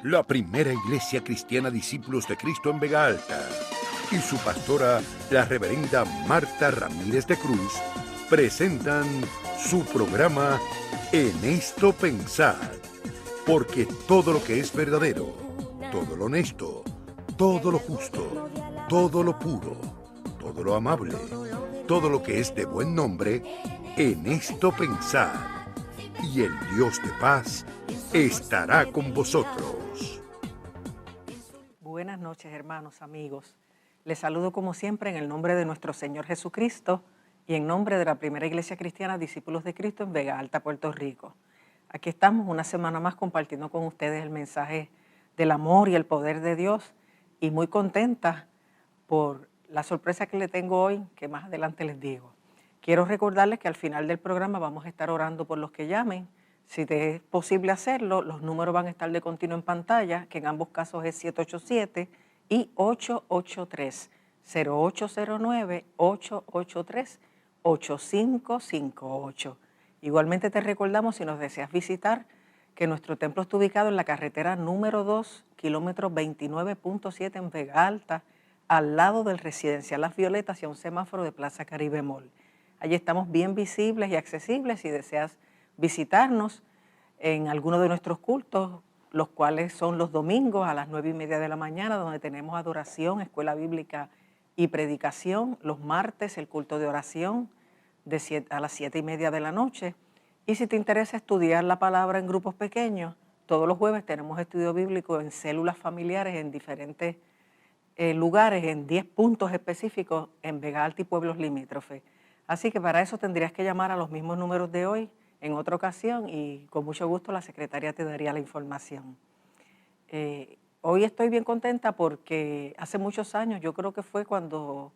la primera iglesia cristiana Discípulos de Cristo en Vega Alta, y su pastora, la reverenda Marta Ramírez de Cruz, presentan su programa En esto pensad, porque todo lo que es verdadero, todo lo honesto, todo lo justo, todo lo puro, todo lo amable, todo lo que es de buen nombre, en esto pensad, y el Dios de paz estará con vosotros. Buenas noches, hermanos, amigos. Les saludo como siempre en el nombre de nuestro Señor Jesucristo y en nombre de la primera iglesia cristiana Discípulos de Cristo en Vega Alta, Puerto Rico. Aquí estamos una semana más compartiendo con ustedes el mensaje del amor y el poder de Dios, y muy contenta por la sorpresa que le tengo hoy, que más adelante les digo. Quiero recordarles que al final del programa vamos a estar orando por los que llamen. Si te es posible hacerlo, los números van a estar de continuo en pantalla, que en ambos casos es 787 y 883-0809-883-8558. Igualmente te recordamos, si nos deseas visitar, que nuestro templo está ubicado en la carretera número 2, kilómetro 29.7 en Vega Alta, al lado del residencial Las Violetas, hacia un semáforo de Plaza Caribe Mall. Allí estamos bien visibles y accesibles si deseas visitarnos en alguno de nuestros cultos, los cuales son los domingos a las 9:30 de la mañana, donde tenemos adoración, escuela bíblica y predicación. Los martes el culto de oración a las 7:30 de la noche. Y si te interesa estudiar la palabra en grupos pequeños, todos los jueves tenemos estudio bíblico en células familiares en diferentes lugares, en 10 puntos específicos en Vega Alta y pueblos limítrofes. Así que para eso tendrías que llamar a los mismos números de hoy en otra ocasión, y con mucho gusto la secretaria te daría la información. Hoy estoy bien contenta porque hace muchos años, yo creo que fue cuando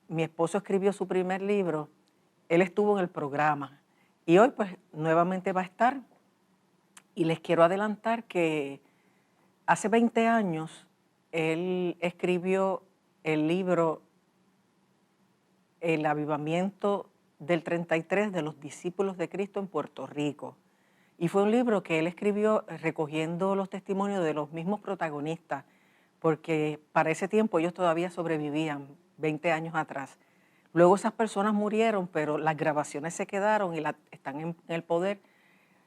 mi esposo escribió su primer libro, él estuvo en el programa y hoy pues nuevamente va a estar. Y les quiero adelantar que hace 20 años él escribió el libro El avivamiento del 33 de los discípulos de Cristo en Puerto Rico. Y fue un libro que él escribió recogiendo los testimonios de los mismos protagonistas, porque para ese tiempo ellos todavía sobrevivían, 20 años atrás. Luego esas personas murieron, pero las grabaciones se quedaron y están en el poder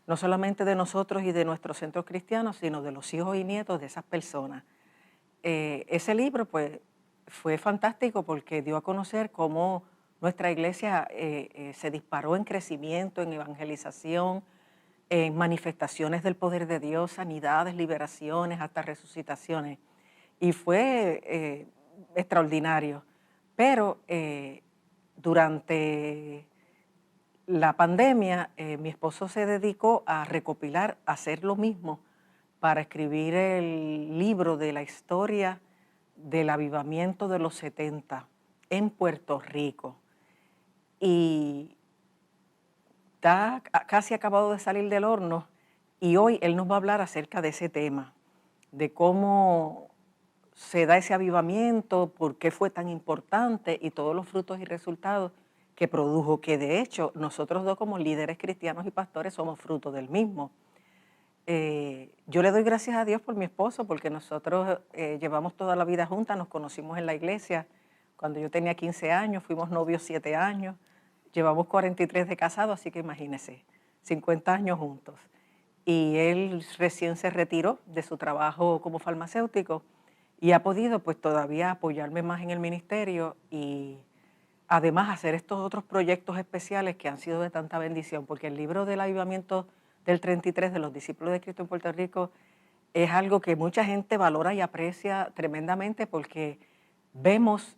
no solamente de nosotros y de nuestros centros cristianos, sino de los hijos y nietos de esas personas. Ese libro pues fue fantástico porque dio a conocer cómo nuestra iglesia se disparó en crecimiento, en evangelización, en manifestaciones del poder de Dios, sanidades, liberaciones, hasta resucitaciones. Y fue extraordinario. Pero durante la pandemia, mi esposo se dedicó a recopilar, a hacer lo mismo, para escribir el libro de la historia del avivamiento de los 70 en Puerto Rico. Y está casi acabado de salir del horno, y hoy él nos va a hablar acerca de ese tema, de cómo se da ese avivamiento, por qué fue tan importante y todos los frutos y resultados que produjo, que de hecho nosotros dos como líderes cristianos y pastores somos fruto del mismo. Yo le doy gracias a Dios por mi esposo, porque nosotros llevamos toda la vida juntas, nos conocimos en la iglesia cuando yo tenía 15 años, fuimos novios 7 años, llevamos 43 de casado, así que imagínense, 50 años juntos. Y él recién se retiró de su trabajo como farmacéutico y ha podido pues todavía apoyarme más en el ministerio y además hacer estos otros proyectos especiales que han sido de tanta bendición, porque el libro del avivamiento del 33 de los discípulos de Cristo en Puerto Rico es algo que mucha gente valora y aprecia tremendamente, porque vemos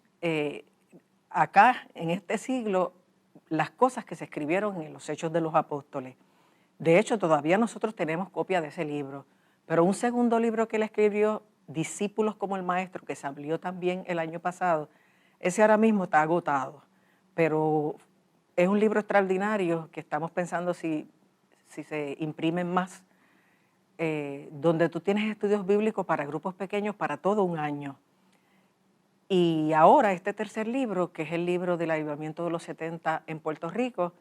acá en este siglo las cosas que se escribieron en los Hechos de los Apóstoles. De hecho, todavía nosotros tenemos copia de ese libro, pero un segundo libro que él escribió, Discípulos como el Maestro, que salió también el año pasado, ese ahora mismo está agotado, pero es un libro extraordinario que estamos pensando si se imprimen más, donde tú tienes estudios bíblicos para grupos pequeños para todo un año. Y ahora este tercer libro, que es el libro del avivamiento de los 70 en Puerto Rico,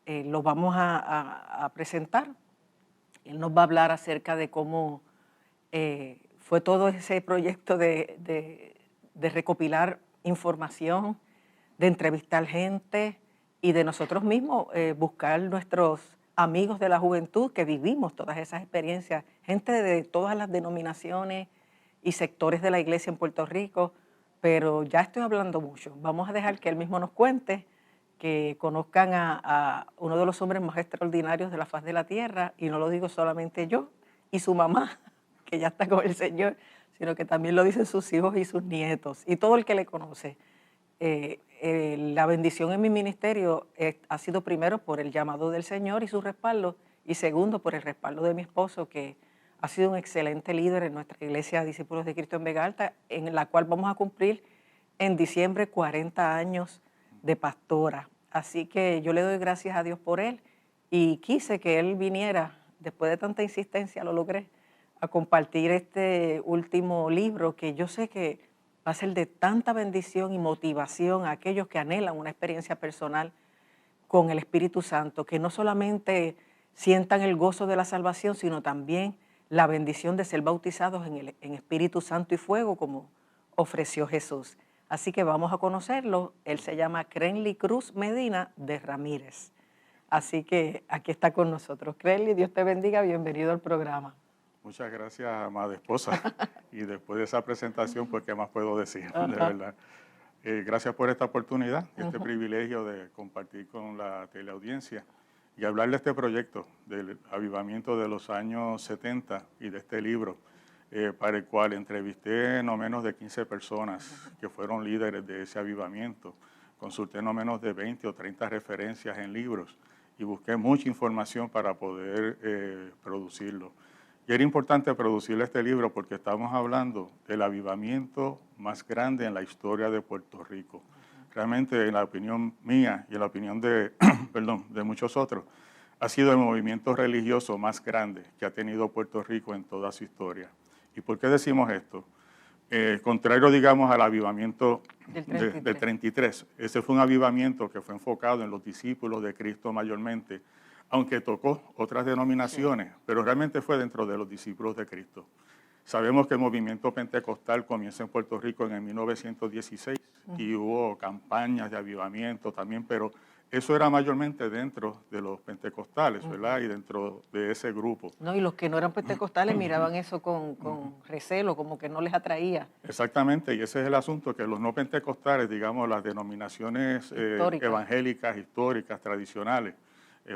lo vamos a presentar. Él nos va a hablar acerca de cómo fue todo ese proyecto de recopilar información, de entrevistar gente y de nosotros mismos buscar nuestros amigos de la juventud que vivimos todas esas experiencias, gente de todas las denominaciones y sectores de la iglesia en Puerto Rico, pero ya estoy hablando mucho. Vamos a dejar que él mismo nos cuente, que conozcan a uno de los hombres más extraordinarios de la faz de la tierra, y no lo digo solamente yo y su mamá, que ya está con el Señor, sino que también lo dicen sus hijos y sus nietos y todo el que le conoce. La bendición en mi ministerio ha sido primero por el llamado del Señor y su respaldo, y segundo por el respaldo de mi esposo, que ha sido un excelente líder en nuestra iglesia Discípulos de Cristo en Vega Alta, en la cual vamos a cumplir en diciembre 40 años de pastora. Así que yo le doy gracias a Dios por él, y quise que él viniera, después de tanta insistencia lo logré, a compartir este último libro que yo sé que va a ser de tanta bendición y motivación a aquellos que anhelan una experiencia personal con el Espíritu Santo, que no solamente sientan el gozo de la salvación, sino también la bendición de ser bautizados en Espíritu Santo y fuego, como ofreció Jesús. Así que vamos a conocerlo. Él se llama Crenly Cruz Medina de Ramírez. Así que aquí está con nosotros. Crenly, Dios te bendiga, bienvenido al programa. Muchas gracias, amada esposa. Y después de esa presentación, pues, ¿qué más puedo decir? De verdad. Gracias por esta oportunidad, este privilegio de compartir con la teleaudiencia y hablar de este proyecto del avivamiento de los años 70 y de este libro, para el cual entrevisté no menos de 15 personas que fueron líderes de ese avivamiento. Consulté no menos de 20 o 30 referencias en libros y busqué mucha información para poder producirlo. Y era importante producir este libro porque estamos hablando del avivamiento más grande en la historia de Puerto Rico. Realmente, en la opinión mía y en la opinión de, de muchos otros, ha sido el movimiento religioso más grande que ha tenido Puerto Rico en toda su historia. ¿Y por qué decimos esto? Contrario, digamos, al avivamiento del 33. Ese fue un avivamiento que fue enfocado en los discípulos de Cristo mayormente, aunque tocó otras denominaciones, pero realmente fue dentro de los discípulos de Cristo. Sabemos que el movimiento pentecostal comienza en Puerto Rico en el 1916 y hubo campañas de avivamiento también, pero eso era mayormente dentro de los pentecostales, ¿verdad? Y dentro de ese grupo. No, y los que no eran pentecostales miraban eso con recelo, como que no les atraía. Exactamente, y ese es el asunto, que los no pentecostales, digamos, las denominaciones evangélicas, históricas, tradicionales,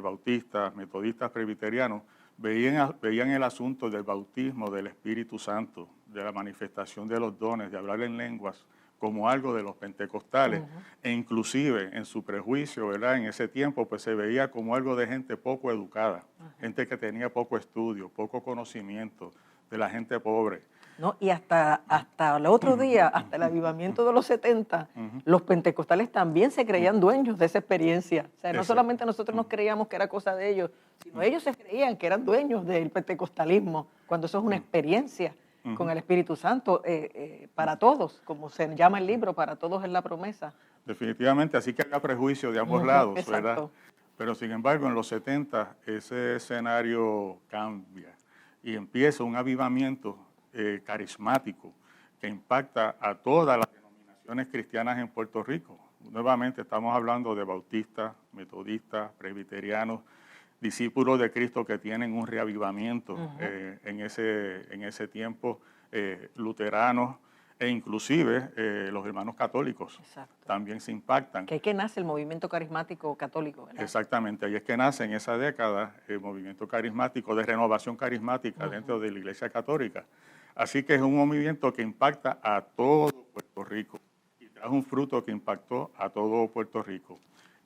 bautistas, metodistas, presbiterianos, veían el asunto del bautismo del Espíritu Santo, de la manifestación de los dones, de hablar en lenguas, como algo de los pentecostales, e inclusive en su prejuicio, ¿verdad? En ese tiempo pues se veía como algo de gente poco educada, gente que tenía poco estudio, poco conocimiento, de la gente pobre. No, y hasta el otro día, hasta el avivamiento de los 70, los pentecostales también se creían dueños de esa experiencia. O sea, no solamente nosotros nos creíamos que era cosa de ellos, sino ellos se creían que eran dueños del pentecostalismo, cuando eso es una experiencia con el Espíritu Santo para todos, como se llama el libro, para todos es la promesa. Definitivamente, así que había prejuicio de ambos lados, ¿verdad? Pero sin embargo, en los 70 ese escenario cambia y empieza un avivamiento carismático que impacta a todas las denominaciones cristianas en Puerto Rico. Nuevamente estamos hablando de bautistas, metodistas, presbiterianos, discípulos de Cristo que tienen un reavivamiento en ese tiempo, luteranos e inclusive los hermanos católicos. También se impactan. Que ahí que nace el movimiento carismático católico, ¿verdad? Exactamente, ahí es que nace en esa década el movimiento carismático, de renovación carismática dentro de la Iglesia Católica. Así que es un movimiento que impacta a todo Puerto Rico y trae un fruto que impactó a todo Puerto Rico.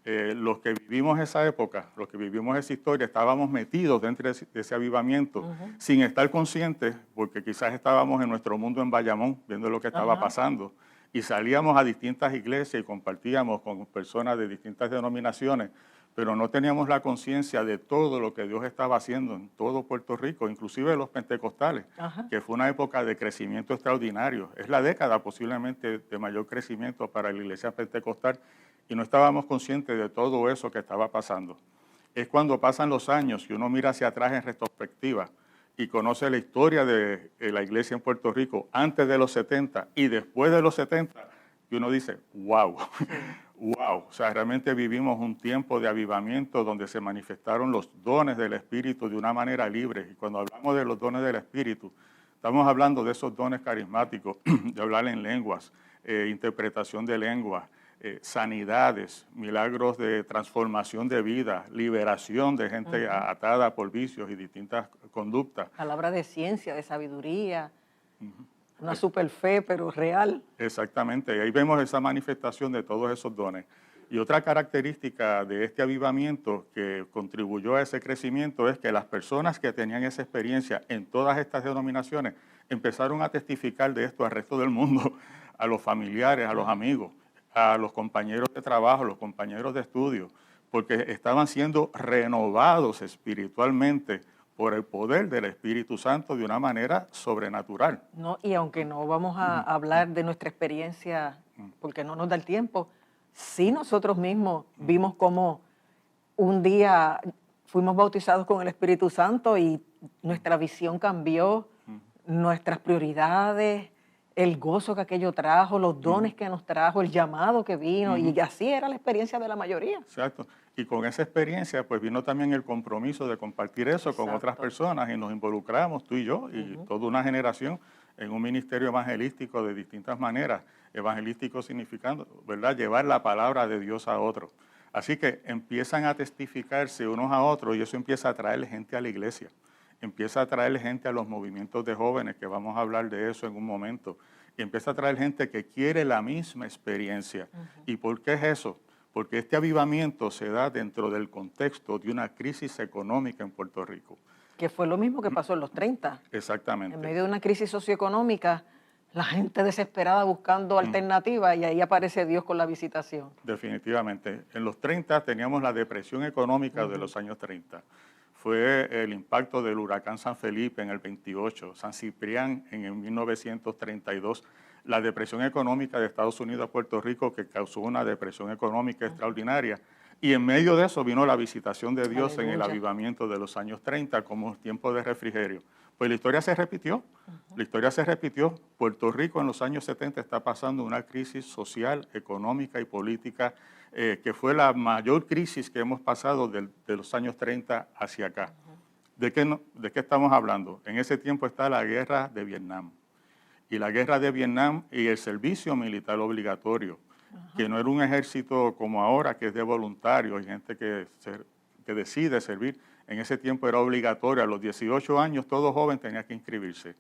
Los que vivimos esa época, los que vivimos esa historia, estábamos metidos dentro de ese avivamiento sin estar conscientes, porque quizás estábamos en nuestro mundo en Bayamón viendo lo que estaba pasando y salíamos a distintas iglesias y compartíamos con personas de distintas denominaciones, pero no teníamos la conciencia de todo lo que Dios estaba haciendo en todo Puerto Rico, inclusive los pentecostales, que fue una época de crecimiento extraordinario. Es la década posiblemente de mayor crecimiento para la iglesia pentecostal y no estábamos conscientes de todo eso que estaba pasando. Es cuando pasan los años y uno mira hacia atrás en retrospectiva y conoce la historia de la iglesia en Puerto Rico antes de los 70 y después de los 70, y uno dice, wow, wow. O sea, realmente vivimos un tiempo de avivamiento donde se manifestaron los dones del Espíritu de una manera libre. Y cuando hablamos de los dones del Espíritu, estamos hablando de esos dones carismáticos, de hablar en lenguas, interpretación de lenguas, sanidades, milagros de transformación de vida, liberación de gente atada por vicios y distintas conductas. Palabra de ciencia, de sabiduría, una super fe, pero real. Exactamente, y ahí vemos esa manifestación de todos esos dones. Y otra característica de este avivamiento que contribuyó a ese crecimiento es que las personas que tenían esa experiencia en todas estas denominaciones empezaron a testificar de esto al resto del mundo, a los familiares, a los amigos, a los compañeros de trabajo, a los compañeros de estudio, porque estaban siendo renovados espiritualmente por el poder del Espíritu Santo de una manera sobrenatural. No, y aunque no vamos a hablar de nuestra experiencia, porque no nos da el tiempo, sí nosotros mismos vimos cómo un día fuimos bautizados con el Espíritu Santo y nuestra visión cambió, nuestras prioridades, el gozo que aquello trajo, los dones que nos trajo, el llamado que vino, y así era la experiencia de la mayoría. Exacto. Y con esa experiencia, pues vino también el compromiso de compartir eso con Exacto. otras personas y nos involucramos, tú y yo, y toda una generación, en un ministerio evangelístico de distintas maneras. Evangelístico significando, ¿verdad?, llevar la palabra de Dios a otros. Así que empiezan a testificarse unos a otros y eso empieza a traer gente a la iglesia. Empieza a traer gente a los movimientos de jóvenes, que vamos a hablar de eso en un momento. Y empieza a traer gente que quiere la misma experiencia. ¿Y por qué es eso? Porque este avivamiento se da dentro del contexto de una crisis económica en Puerto Rico. Que fue lo mismo que pasó en los 30. Exactamente. En medio de una crisis socioeconómica, la gente desesperada buscando alternativas y ahí aparece Dios con la visitación. Definitivamente. En los 30 teníamos la depresión económica de los años 30. Fue el impacto del huracán San Felipe en el 28, San Ciprián en el 1932, la depresión económica de Estados Unidos a Puerto Rico que causó una depresión económica extraordinaria. Y en medio de eso vino la visitación de Dios en el avivamiento de los años 30 como tiempo de refrigerio. Pues la historia se repitió, la historia se repitió. Puerto Rico en los años 70 está pasando una crisis social, económica y política que fue la mayor crisis que hemos pasado de los años 30 hacia acá. ¿De qué estamos hablando? En ese tiempo está la guerra de Vietnam. Y la guerra de Vietnam y el servicio militar obligatorio, que no era un ejército como ahora, que es de voluntarios y gente que decide servir. En ese tiempo era obligatorio. A los 18 años todo joven tenía que inscribirse.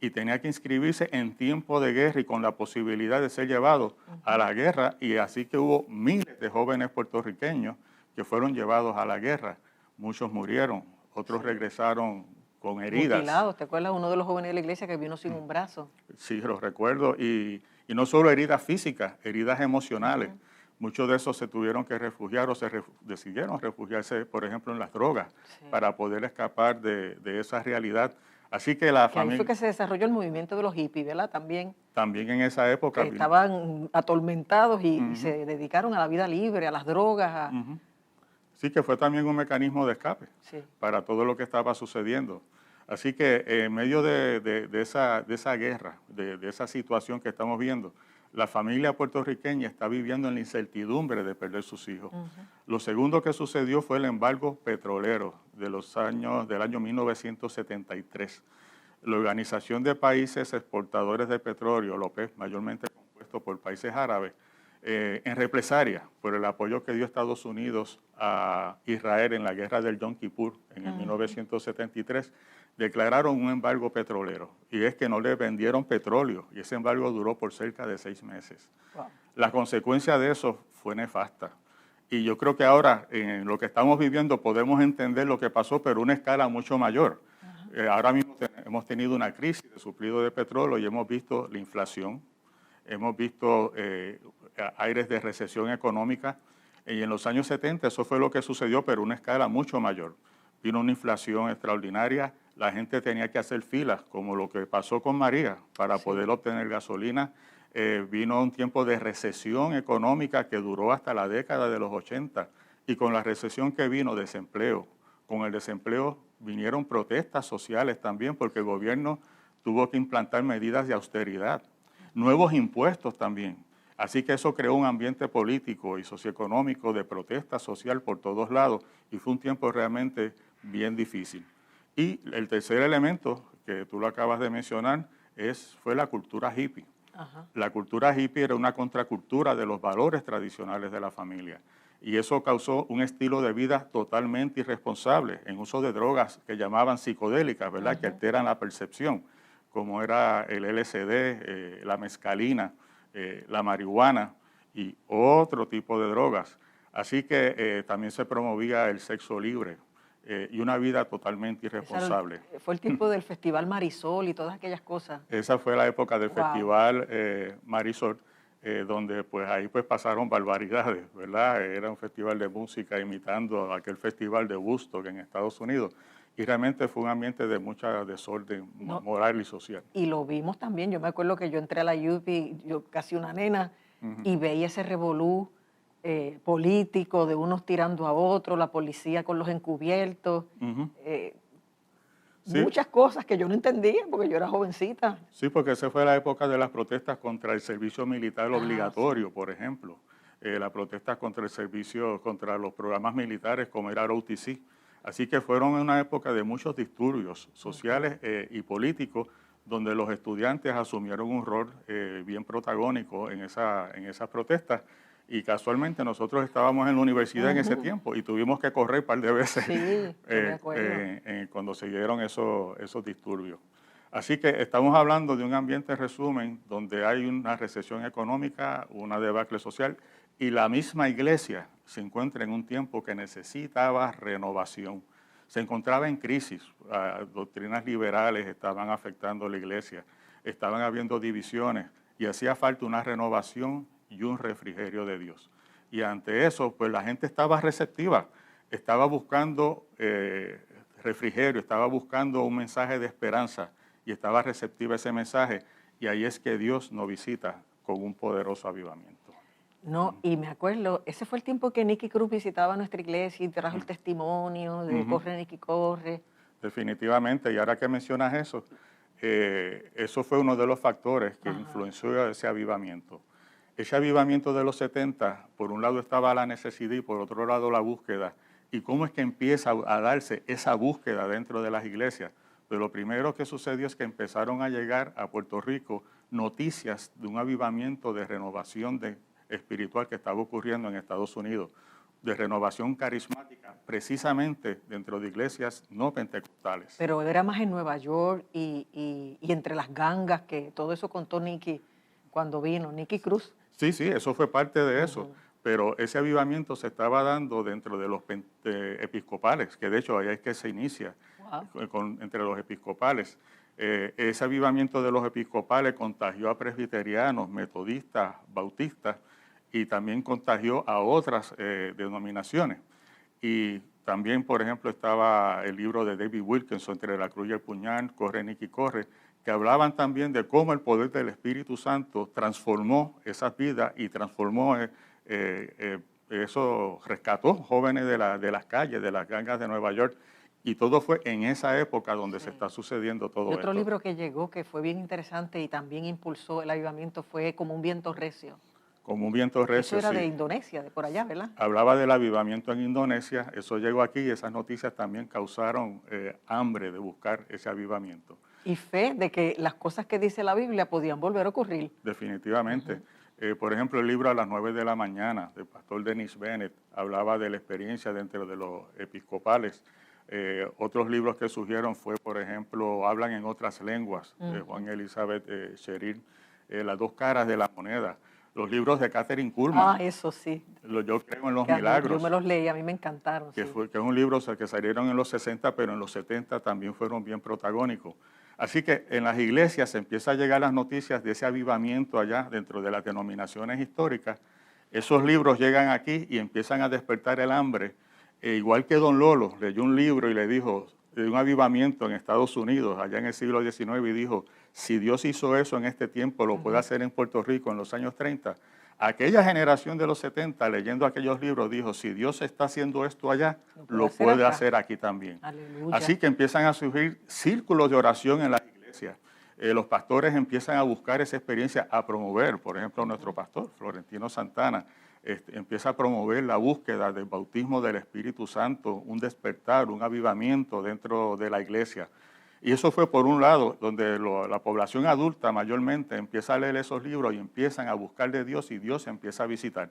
Y tenía que inscribirse en tiempo de guerra y con la posibilidad de ser llevado a la guerra. Y así que hubo miles de jóvenes puertorriqueños que fueron llevados a la guerra. Muchos murieron, otros regresaron con heridas. Mutilados. ¿Te acuerdas uno de los jóvenes de la iglesia que vino sin un brazo? Sí, lo recuerdo. Y no solo heridas físicas, heridas emocionales. Muchos de esos se tuvieron que refugiar o decidieron refugiarse, por ejemplo, en las drogas, para poder escapar de esa realidad. Así que la familia... Ahí fue que se desarrolló el movimiento de los hippies, ¿verdad? También en esa época... estaban atormentados y se dedicaron a la vida libre, a las drogas. Sí, que fue también un mecanismo de escape para todo lo que estaba sucediendo. Así que en medio de esa guerra, de esa situación que estamos viendo, la familia puertorriqueña está viviendo en la incertidumbre de perder sus hijos. Lo segundo que sucedió fue el embargo petrolero del año 1973. La Organización de Países Exportadores de Petróleo, la OPEP, mayormente compuesto por países árabes, en represalia por el apoyo que dio Estados Unidos a Israel en la guerra del Yom Kippur en el 1973, declararon un embargo petrolero. Y es que no le vendieron petróleo y ese embargo duró por cerca de 6 meses. Wow. La consecuencia de eso fue nefasta. Y yo creo que ahora, en lo que estamos viviendo, podemos entender lo que pasó, pero a una escala mucho mayor. Ahora mismo hemos tenido una crisis de suplido de petróleo y hemos visto la inflación, hemos visto aires de recesión económica. Y en los años 70 eso fue lo que sucedió, pero a una escala mucho mayor. Vino una inflación extraordinaria, la gente tenía que hacer filas, como lo que pasó con María, para poder obtener gasolina. Vino un tiempo de recesión económica que duró hasta la década de los 80, y con la recesión que vino, desempleo. Con el desempleo vinieron protestas sociales también, porque el gobierno tuvo que implantar medidas de austeridad, nuevos impuestos también. Así que eso creó un ambiente político y socioeconómico de protesta social por todos lados y fue un tiempo realmente bien difícil. Y el tercer elemento, que tú lo acabas de mencionar, fue la cultura hippie. Ajá. La cultura hippie era una contracultura de los valores tradicionales de la familia. Y eso causó un estilo de vida totalmente irresponsable, en uso de drogas que llamaban psicodélicas, ¿verdad? Uh-huh. Que alteran la percepción, como era el LSD, la mescalina, la marihuana y otro tipo de drogas. Así que también se promovía el sexo libre y una vida totalmente irresponsable. Fue el tiempo del Festival Marisol y todas aquellas cosas. Esa fue la época del Festival Marisol, donde pues ahí pues pasaron barbaridades, ¿verdad? Era un festival de música imitando aquel festival de Woodstock en Estados Unidos. Y realmente fue un ambiente de mucha desorden moral y social. Y lo vimos también. Yo me acuerdo que yo entré a la UPI, yo casi una nena, y veía ese revolú político de unos tirando a otros, la policía con los encubiertos. Sí. Muchas cosas que yo no entendía porque yo era jovencita. Sí, porque esa fue la época de las protestas contra el servicio militar obligatorio, sí. Por ejemplo. Las protestas contra el servicio, contra los programas militares como era ROTC. Así que fueron una época de muchos disturbios sociales y políticos, donde los estudiantes asumieron un rol bien protagónico en esas protestas. Y casualmente nosotros estábamos en la universidad en ese tiempo y tuvimos que correr un par de veces cuando se dieron esos disturbios. Así que estamos hablando de un ambiente, resumen, donde hay una recesión económica, una debacle social, y la misma iglesia se encuentra en un tiempo que necesitaba renovación. Se encontraba en crisis, doctrinas liberales estaban afectando a la iglesia, estaban habiendo divisiones y hacía falta una renovación y un refrigerio de Dios. Y ante eso, pues la gente estaba receptiva, estaba buscando refrigerio, estaba buscando un mensaje de esperanza y estaba receptiva a ese mensaje. Y ahí es que Dios nos visita con un poderoso avivamiento. No, y me acuerdo, ese fue el tiempo que Nicky Cruz visitaba nuestra iglesia y trajo el testimonio de Corre, Nicky, corre. Definitivamente, y ahora que mencionas eso, eso fue uno de los factores que influenció ese avivamiento. Ese avivamiento de los 70, por un lado estaba la necesidad y por otro lado la búsqueda. ¿Y cómo es que empieza a darse esa búsqueda dentro de las iglesias? Pues lo primero que sucedió es que empezaron a llegar a Puerto Rico noticias de un avivamiento de renovación espiritual que estaba ocurriendo en Estados Unidos, de renovación carismática, precisamente dentro de iglesias no pentecostales. Pero era más en Nueva York y entre las gangas, que todo eso contó Nicky cuando vino, Nicky Cruz. Sí, eso fue parte de eso, pero ese avivamiento se estaba dando dentro de los episcopales, que de hecho ahí es que se inicia entre los episcopales. Ese avivamiento de los episcopales contagió a presbiterianos, metodistas, bautistas, y también contagió a otras denominaciones. Y también, por ejemplo, estaba el libro de David Wilkinson, Entre la cruz y el puñal, Corre, Nicky, corre, que hablaban también de cómo el poder del Espíritu Santo transformó esas vidas y transformó eso, rescató jóvenes de las calles, de las gangas de Nueva York. Y todo fue en esa época donde se está sucediendo todo esto. Otro libro que llegó que fue bien interesante y también impulsó el avivamiento fue Como un viento recio. Como un viento recio, eso era de Indonesia, de por allá, ¿verdad? Hablaba del avivamiento en Indonesia, eso llegó aquí y esas noticias también causaron hambre de buscar ese avivamiento. Y fe de que las cosas que dice la Biblia podían volver a ocurrir. Definitivamente. Por ejemplo, el libro A las 9 de la mañana, del pastor Dennis Bennett, hablaba de la experiencia dentro de los episcopales. Otros libros que surgieron fue, por ejemplo, Hablan en otras lenguas, de Juan Elizabeth Sherrill, Las dos caras de la moneda. Los libros de Catherine Kuhlman. Eso sí. Yo creo en los milagros. Yo me los leí, a mí me encantaron. Que es un libro que salieron en los 60, pero en los 70 también fueron bien protagónicos. Así que en las iglesias se empieza a llegar las noticias de ese avivamiento allá dentro de las denominaciones históricas. Esos libros llegan aquí y empiezan a despertar el hambre. Igual que Don Lolo leyó un libro y le dijo de un avivamiento en Estados Unidos, allá en el siglo XIX, y dijo, si Dios hizo eso en este tiempo, lo puede hacer en Puerto Rico en los años 30. Aquella generación de los 70, leyendo aquellos libros, dijo, si Dios está haciendo esto allá, lo hacer puede acá. hacer aquí también. Aleluya. Así que empiezan a surgir círculos de oración en las iglesias. Los pastores empiezan a buscar esa experiencia, a promover. Por ejemplo, nuestro pastor, Florentino Santana, empieza a promover la búsqueda del bautismo del Espíritu Santo, un despertar, un avivamiento dentro de la iglesia. Y eso fue por un lado, donde la población adulta mayormente empieza a leer esos libros y empiezan a buscar de Dios y Dios empieza a visitar.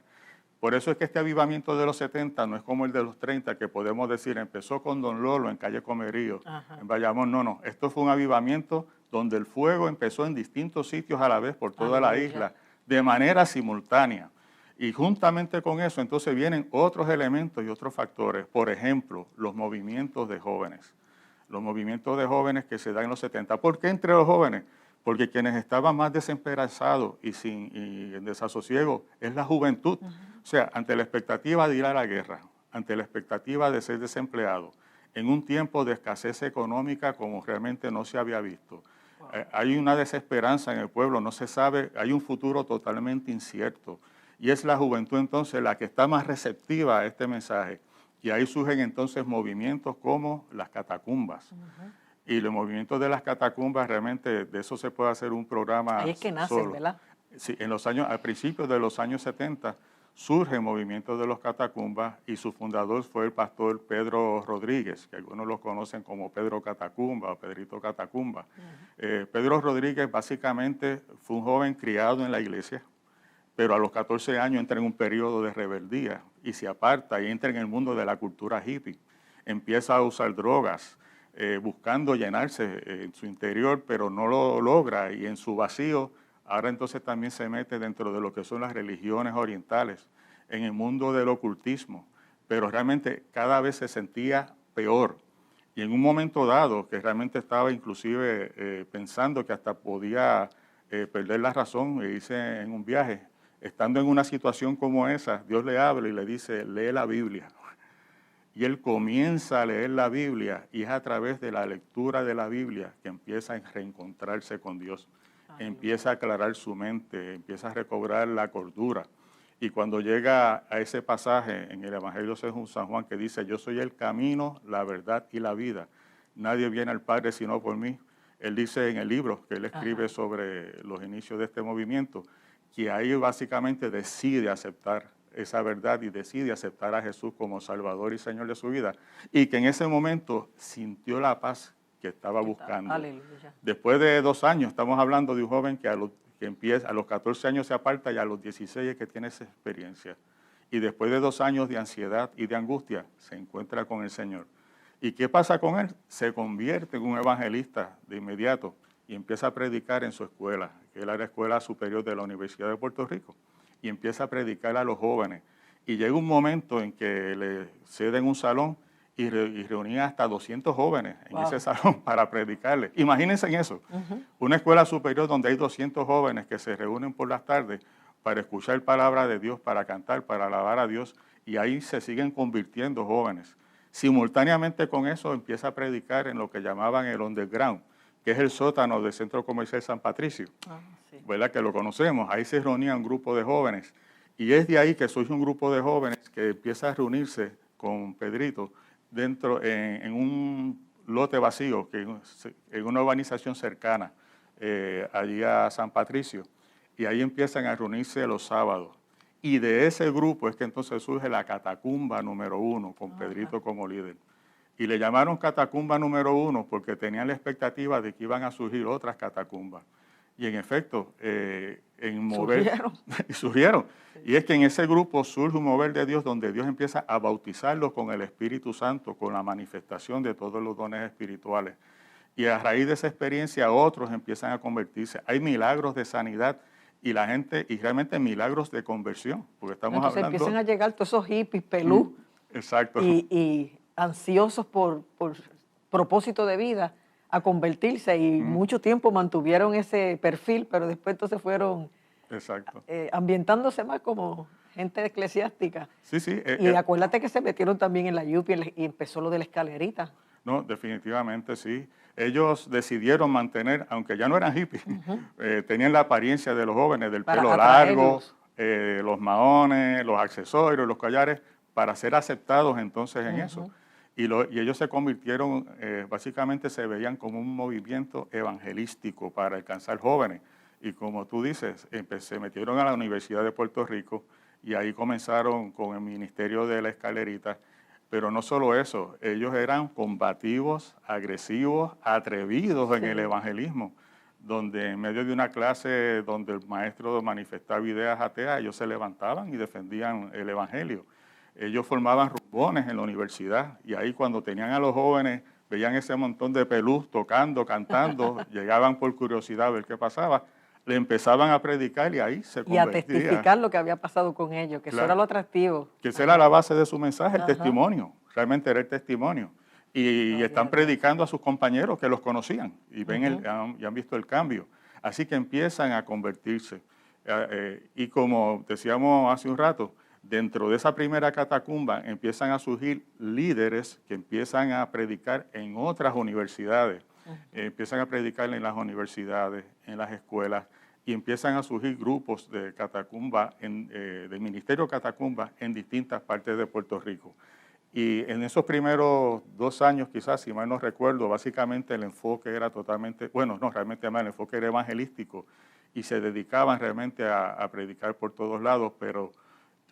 Por eso es que este avivamiento de los 70 no es como el de los 30, que podemos decir empezó con Don Lolo en Calle Comerío, en Bayamón. No. Esto fue un avivamiento donde el fuego empezó en distintos sitios a la vez por toda la isla, de manera simultánea. Y juntamente con eso, entonces vienen otros elementos y otros factores. Por ejemplo, los movimientos de jóvenes. Los movimientos de jóvenes que se dan en los 70. ¿Por qué entre los jóvenes? Porque quienes estaban más desesperanzados y en desasosiego es la juventud. O sea, ante la expectativa de ir a la guerra, ante la expectativa de ser desempleado, en un tiempo de escasez económica como realmente no se había visto. Hay una desesperanza en el pueblo, no se sabe, hay un futuro totalmente incierto. Y es la juventud entonces la que está más receptiva a este mensaje. Y ahí surgen entonces movimientos como las catacumbas. Y los movimientos de las catacumbas, realmente de eso se puede hacer un programa ahí es que nacen, solo. ¿verdad? Sí, a principios de los años 70 surge el movimiento de los catacumbas y su fundador fue el pastor Pedro Rodríguez, que algunos lo conocen como Pedro Catacumba o Pedrito Catacumba. Pedro Rodríguez básicamente fue un joven criado en la iglesia, pero a los 14 años entra en un periodo de rebeldía y se aparta y entra en el mundo de la cultura hippie. Empieza a usar drogas, buscando llenarse en su interior, pero no lo logra, y en su vacío ahora entonces también se mete dentro de lo que son las religiones orientales, en el mundo del ocultismo, pero realmente cada vez se sentía peor. Y en un momento dado, que realmente estaba inclusive pensando que hasta podía perder la razón, e hice en un viaje, estando en una situación como esa, Dios le habla y le dice, lee la Biblia. Y él comienza a leer la Biblia y es a través de la lectura de la Biblia que empieza a reencontrarse con Dios. Empieza a aclarar su mente, empieza a recobrar la cordura. Y cuando llega a ese pasaje en el Evangelio según San Juan que dice, yo soy el camino, la verdad y la vida. Nadie viene al Padre sino por mí. Él dice en el libro que él escribe sobre los inicios de este movimiento, que ahí básicamente decide aceptar esa verdad y decide aceptar a Jesús como Salvador y Señor de su vida. Y que en ese momento sintió la paz que estaba buscando. Aleluya. Después de 2 años, estamos hablando de un joven que empieza, a los 14 años se aparta y a los 16 es que tiene esa experiencia. Y después de 2 años de ansiedad y de angustia, se encuentra con el Señor. ¿Y qué pasa con él? Se convierte en un evangelista de inmediato y empieza a predicar en su escuela, que es la Escuela Superior de la Universidad de Puerto Rico, y empieza a predicar a los jóvenes. Y llega un momento en que le ceden un salón y reunía hasta 200 jóvenes en ese salón para predicarles. Imagínense en eso, una escuela superior donde hay 200 jóvenes que se reúnen por las tardes para escuchar palabra de Dios, para cantar, para alabar a Dios, y ahí se siguen convirtiendo jóvenes. Simultáneamente con eso empieza a predicar en lo que llamaban el underground, que es el sótano del Centro Comercial San Patricio, ¿verdad? Que lo conocemos. Ahí se reunía un grupo de jóvenes, y es de ahí que surge un grupo de jóvenes que empieza a reunirse con Pedrito dentro en un lote vacío, que en una urbanización cercana allí a San Patricio, y ahí empiezan a reunirse los sábados. Y de ese grupo es que entonces surge la catacumba número 1, con Pedrito como líder. Y le llamaron catacumba número 1 porque tenían la expectativa de que iban a surgir otras catacumbas. Y en efecto, surgieron. Sí. Y es que en ese grupo surge un mover de Dios donde Dios empieza a bautizarlos con el Espíritu Santo, con la manifestación de todos los dones espirituales. Y a raíz de esa experiencia otros empiezan a convertirse. Hay milagros de sanidad y la gente, y realmente milagros de conversión. Porque estamos Entonces hablando... empiezan a llegar todos esos hippies pelú. Exacto. Y ansiosos por propósito de vida a convertirse, y mucho tiempo mantuvieron ese perfil, pero después entonces fueron ambientándose más como gente eclesiástica. Sí, sí. Y acuérdate que se metieron también en la Yupi y empezó lo de la escalerita. No, definitivamente sí. Ellos decidieron mantener, aunque ya no eran hippies, tenían la apariencia de los jóvenes, del pelo largo, los maones, los accesorios, los collares, para ser aceptados entonces en eso. Y ellos se convirtieron, básicamente se veían como un movimiento evangelístico para alcanzar jóvenes. Y como tú dices, se metieron a la Universidad de Puerto Rico y ahí comenzaron con el Ministerio de la Escalerita. Pero no solo eso, ellos eran combativos, agresivos, atrevidos en el evangelismo, donde en medio de una clase donde el maestro manifestaba ideas ateas, ellos se levantaban y defendían el evangelio. Ellos formaban rumbones en la universidad y ahí cuando tenían a los jóvenes, veían ese montón de pelús tocando, cantando, llegaban por curiosidad a ver qué pasaba, le empezaban a predicar y ahí se convertía. Y a testificar lo que había pasado con ellos, que eso era lo atractivo. Que esa era la base de su mensaje, el testimonio, realmente era el testimonio. Y están predicando a sus compañeros que los conocían y ven y han visto el cambio. Así que empiezan a convertirse. Y como decíamos hace un rato, dentro de esa primera catacumba empiezan a surgir líderes que empiezan a predicar en otras universidades. Empiezan a predicar en las universidades, en las escuelas, y empiezan a surgir grupos de catacumba, del Ministerio Catacumba en distintas partes de Puerto Rico. Y en esos primeros 2 años, quizás, si mal no recuerdo, básicamente el enfoque era totalmente, bueno, no, realmente mal, el enfoque era evangelístico y se dedicaban realmente a predicar por todos lados, pero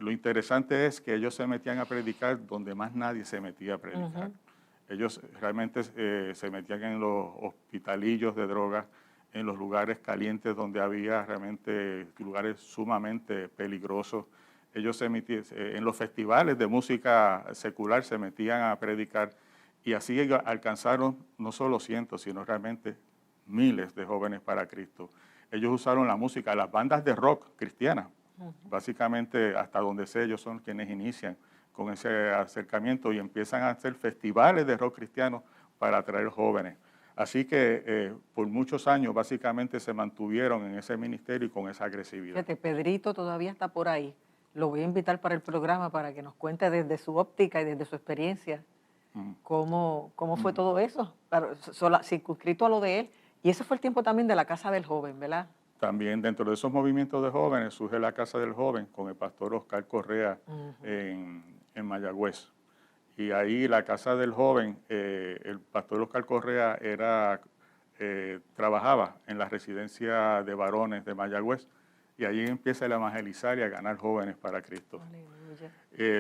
lo interesante es que ellos se metían a predicar donde más nadie se metía a predicar. Ellos realmente se metían en los hospitalillos de drogas, en los lugares calientes donde había realmente lugares sumamente peligrosos. Ellos se metían, en los festivales de música secular se metían a predicar y así alcanzaron no solo cientos, sino realmente miles de jóvenes para Cristo. Ellos usaron la música, las bandas de rock cristianas, básicamente hasta donde sé, ellos son quienes inician con ese acercamiento y empiezan a hacer festivales de rock cristiano para atraer jóvenes. Así que por muchos años básicamente se mantuvieron en ese ministerio y con esa agresividad. Fíjate, Pedrito todavía está por ahí. Lo voy a invitar para el programa para que nos cuente desde su óptica y desde su experiencia cómo fue todo eso, circunscrito a lo de él. Y ese fue el tiempo también de la Casa del Joven, ¿verdad? También dentro de esos movimientos de jóvenes surge la Casa del Joven con el pastor Oscar Correa en Mayagüez. Y ahí la Casa del Joven, el pastor Oscar Correa trabajaba en la residencia de varones de Mayagüez y allí empieza a evangelizar y a ganar jóvenes para Cristo.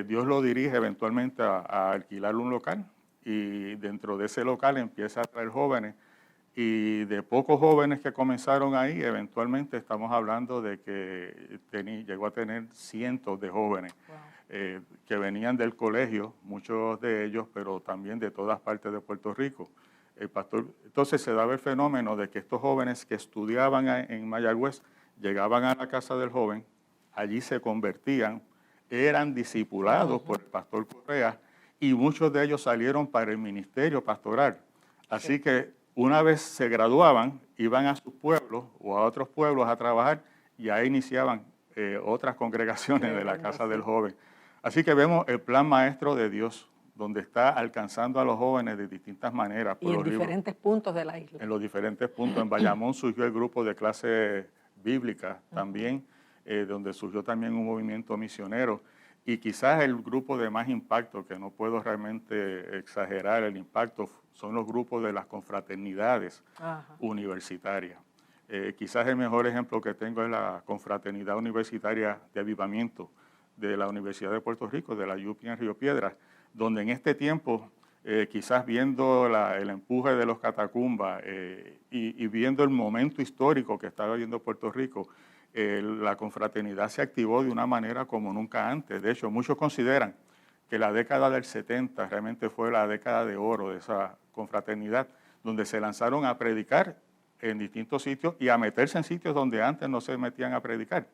Dios lo dirige eventualmente a alquilar un local y dentro de ese local empieza a traer jóvenes. Y de pocos jóvenes que comenzaron ahí, eventualmente estamos hablando de que llegó a tener cientos de jóvenes que venían del colegio, muchos de ellos, pero también de todas partes de Puerto Rico. Entonces se daba el fenómeno de que estos jóvenes que estudiaban en Mayagüez llegaban a la Casa del Joven, allí se convertían, eran discipulados por el pastor Correa y muchos de ellos salieron para el ministerio pastoral. Así que una vez se graduaban, iban a sus pueblos o a otros pueblos a trabajar y ahí iniciaban otras congregaciones de la Casa del Joven. Así que vemos el plan maestro de Dios, donde está alcanzando a los jóvenes de distintas maneras. Y en diferentes puntos de la isla. En los diferentes puntos. En Bayamón surgió el grupo de clase bíblica también, donde surgió también un movimiento misionero. Y quizás el grupo de más impacto, que no puedo realmente exagerar el impacto, son los grupos de las confraternidades universitarias. Quizás el mejor ejemplo que tengo es la confraternidad universitaria de avivamiento de la Universidad de Puerto Rico, de la UPI en Río Piedras, donde en este tiempo, quizás viendo el empuje de los catacumbas y viendo el momento histórico que estaba viviendo Puerto Rico, la confraternidad se activó de una manera como nunca antes. De hecho, muchos consideran que la década del 70 realmente fue la década de oro de esa confraternidad, donde se lanzaron a predicar en distintos sitios y a meterse en sitios donde antes no se metían a predicar.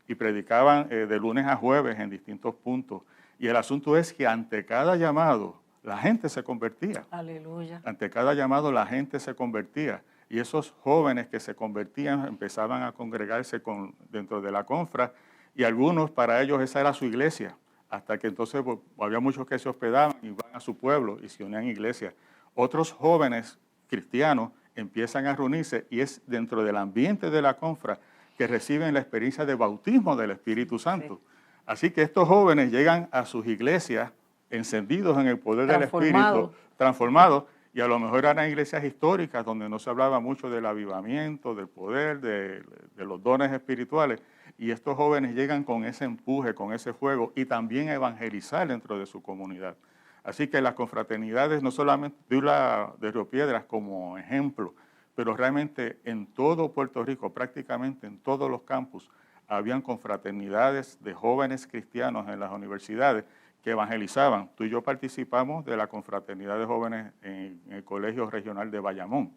Y predicaban de lunes a jueves en distintos puntos. Y el asunto es que ante cada llamado, la gente se convertía. Aleluya. Ante cada llamado, la gente se convertía. Y esos jóvenes que se convertían empezaban a congregarse dentro de la confra y algunos, para ellos, esa era su iglesia. Hasta que entonces había muchos que se hospedaban y iban a su pueblo y se unían a iglesia. Otros jóvenes cristianos empiezan a reunirse y es dentro del ambiente de la confra que reciben la experiencia de bautismo del Espíritu Santo. Sí. Así que estos jóvenes llegan a sus iglesias encendidos en el poder del Espíritu, transformados, y a lo mejor eran iglesias históricas donde no se hablaba mucho del avivamiento, del poder, de los dones espirituales, y estos jóvenes llegan con ese empuje, con ese fuego, y también a evangelizar dentro de su comunidad. Así que las confraternidades, no solamente de Río Piedras como ejemplo, pero realmente en todo Puerto Rico, prácticamente en todos los campus, habían confraternidades de jóvenes cristianos en las universidades que evangelizaban. Tú y yo participamos de la confraternidad de jóvenes en el Colegio Regional de Bayamón.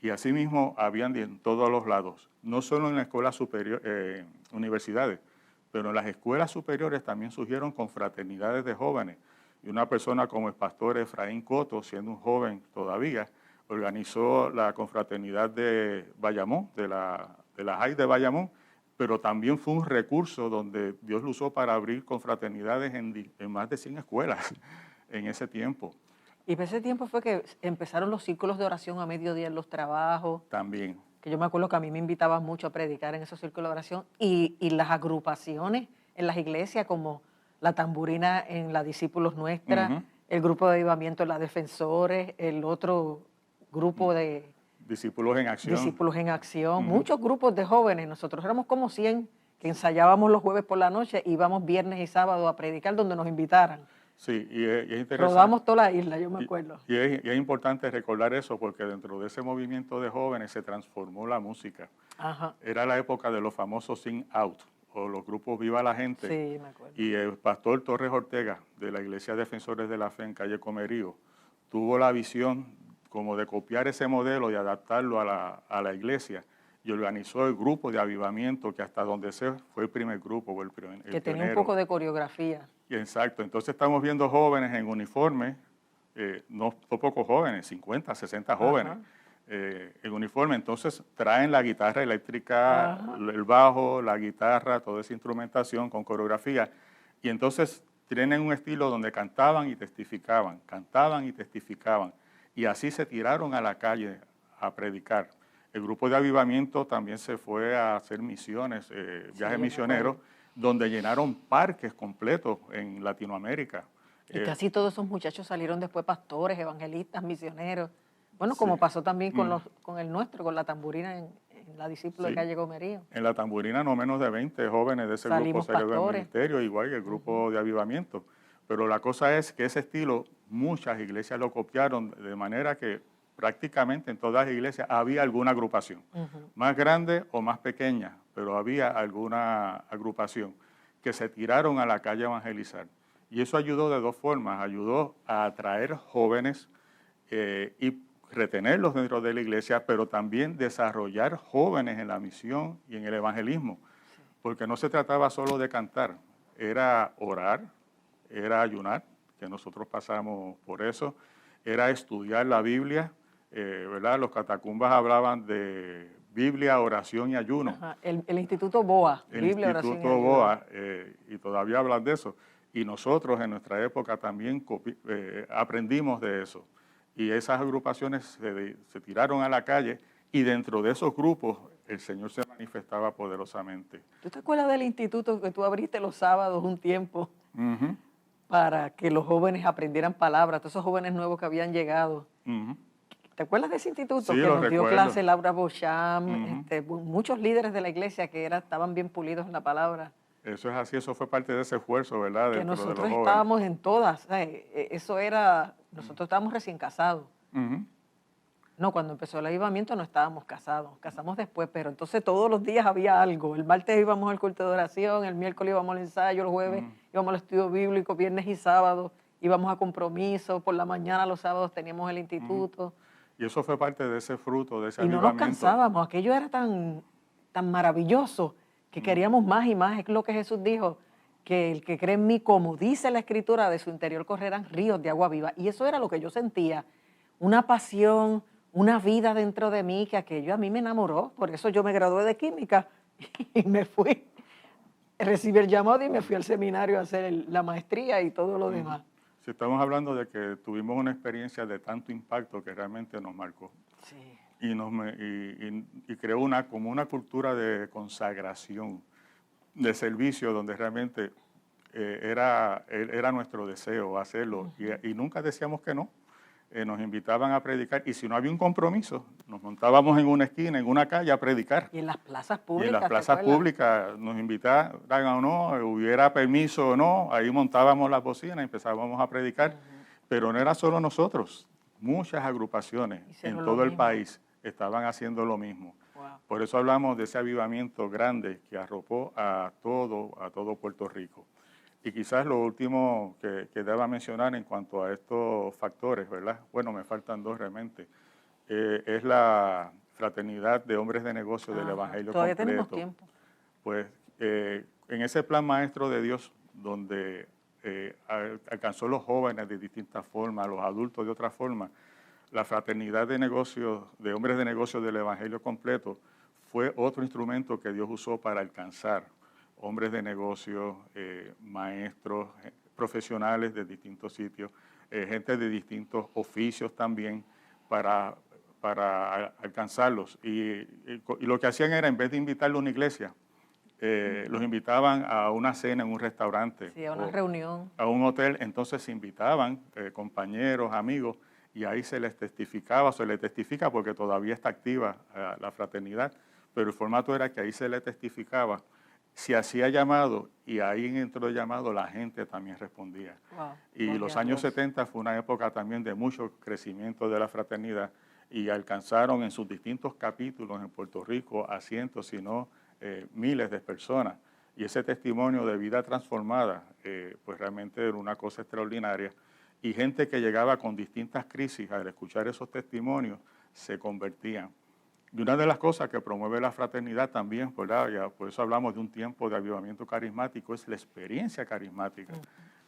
Y asimismo habían en todos los lados, no solo en la escuela superior, universidades, pero en las escuelas superiores también surgieron confraternidades de jóvenes. Y una persona como el pastor Efraín Coto, siendo un joven todavía, organizó la confraternidad de Bayamón, de la JAI de Bayamón, pero también fue un recurso donde Dios lo usó para abrir confraternidades en más de 100 escuelas en ese tiempo. Y en ese tiempo fue que empezaron los círculos de oración a mediodía en los trabajos. También. Que yo me acuerdo que a mí me invitaban mucho a predicar en esos círculos de oración. Y las agrupaciones en las iglesias, como la tamburina en la Discípulos Nuestra, el grupo de avivamiento en la Defensores, el otro grupo de... Discípulos en Acción. Discípulos en Acción. Muchos grupos de jóvenes. Nosotros éramos como 100 que ensayábamos los jueves por la noche y íbamos viernes y sábado a predicar donde nos invitaran. Sí, y es interesante. Rodamos toda la isla, yo me acuerdo. Y es importante recordar eso porque dentro de ese movimiento de jóvenes se transformó la música. Era la época de los famosos Sing Out o los grupos Viva la Gente. Sí, me acuerdo. Y el pastor Torres Ortega de la Iglesia Defensores de la Fe en Calle Comerío tuvo la visión como de copiar ese modelo y adaptarlo a la iglesia y organizó el grupo de avivamiento que hasta donde fue el primer grupo. El que tenía un poco de coreografía. Exacto, entonces estamos viendo jóvenes en uniforme, no pocos jóvenes, 50, 60 jóvenes en uniforme, entonces traen la guitarra eléctrica, el bajo, la guitarra, toda esa instrumentación con coreografía, y entonces tienen un estilo donde cantaban y testificaban, y así se tiraron a la calle a predicar. El grupo de avivamiento también se fue a hacer misiones, viajes misioneros, donde llenaron parques completos en Latinoamérica. Y casi todos esos muchachos salieron después pastores, evangelistas, misioneros. Bueno, como pasó también con el nuestro, con la tamburina en la Discípula de Calle Comerío. En la tamburina no menos de 20 jóvenes de ese grupo salieron al ministerio, igual que el grupo de avivamiento. Pero la cosa es que ese estilo muchas iglesias lo copiaron de manera que prácticamente en todas las iglesias había alguna agrupación, más grande o más pequeña, pero había alguna agrupación que se tiraron a la calle a evangelizar. Y eso ayudó de dos formas, ayudó a atraer jóvenes y retenerlos dentro de la iglesia, pero también desarrollar jóvenes en la misión y en el evangelismo, porque no se trataba solo de cantar, era orar, era ayunar, que nosotros pasamos por eso, era estudiar la Biblia, ¿verdad? Los catacumbas hablaban de Biblia, oración y ayuno. El Instituto BOA, Biblia, oración y ayuno. BOA, y todavía hablan de eso. Y nosotros en nuestra época también aprendimos de eso. Y esas agrupaciones se tiraron a la calle y dentro de esos grupos el Señor se manifestaba poderosamente. ¿Tú te acuerdas del instituto que tú abriste los sábados un tiempo para que los jóvenes aprendieran palabras, todos esos jóvenes nuevos que habían llegado? ¿Te acuerdas de ese instituto? Sí, que nos dio clase Laura Beauchamp, muchos líderes de la iglesia que estaban bien pulidos en la palabra. Eso es así, eso fue parte de ese esfuerzo, ¿verdad? Que nosotros estábamos en todas, eso era, nosotros estábamos recién casados. No, cuando empezó el avivamiento no estábamos casados, casamos después, pero entonces todos los días había algo. El martes íbamos al culto de oración, el miércoles íbamos al ensayo, el jueves íbamos al estudio bíblico, viernes y sábado íbamos a compromiso, por la mañana los sábados teníamos el instituto. Y eso fue parte de ese fruto, de ese avivamiento. Y no nos cansábamos, aquello era tan maravilloso que queríamos más y más. Es lo que Jesús dijo, que el que cree en mí, como dice la Escritura, de su interior correrán ríos de agua viva. Y eso era lo que yo sentía, una pasión, una vida dentro de mí, que aquello a mí me enamoró. Por eso yo me gradué de química y me fui, recibí el llamado y me fui al seminario a hacer la maestría y todo lo demás. Si estamos hablando de que tuvimos una experiencia de tanto impacto que realmente nos marcó. Sí. y creó como una cultura de consagración, de servicio, donde realmente era nuestro deseo hacerlo. Y nunca decíamos que no. Nos invitaban a predicar, y si no había un compromiso, nos montábamos en una esquina, en una calle a predicar. Y en las plazas públicas. Y en las plazas públicas nos invitaban o no, hubiera permiso o no, ahí montábamos las bocinas y empezábamos a predicar. Pero no era solo nosotros, muchas agrupaciones en todo el país estaban haciendo lo mismo. Wow. Por eso hablamos de ese avivamiento grande que arropó a todo Puerto Rico. Y quizás lo último que deba mencionar en cuanto a estos factores, ¿verdad? Bueno, me faltan dos realmente. Es la fraternidad de hombres de negocio del Evangelio todavía completo. Tenemos tiempo. Pues en ese plan maestro de Dios, donde alcanzó los jóvenes de distintas formas, los adultos de otra forma, la fraternidad de negocios, de hombres de negocios del Evangelio completo, fue otro instrumento que Dios usó para alcanzar hombres de negocios, maestros, profesionales de distintos sitios, gente de distintos oficios también, para alcanzarlos. Y lo que hacían era, en vez de invitarlos a una iglesia, los invitaban a una cena en un restaurante. Sí, a una reunión. A un hotel. Entonces se invitaban compañeros, amigos, y ahí se les testificaba, se les testifica porque todavía está activa la fraternidad, pero el formato era que ahí se le testificaba, se hacía llamado, y ahí dentro del llamado la gente también respondía. Wow, y los años 70 fue una época también de mucho crecimiento de la fraternidad, y alcanzaron en sus distintos capítulos en Puerto Rico a cientos, si no miles de personas. Y ese testimonio de vida transformada, pues realmente era una cosa extraordinaria. Y gente que llegaba con distintas crisis, al escuchar esos testimonios, se convertían. Y una de las cosas que promueve la fraternidad también, ¿verdad? Ya, por eso hablamos de un tiempo de avivamiento carismático, es la experiencia carismática,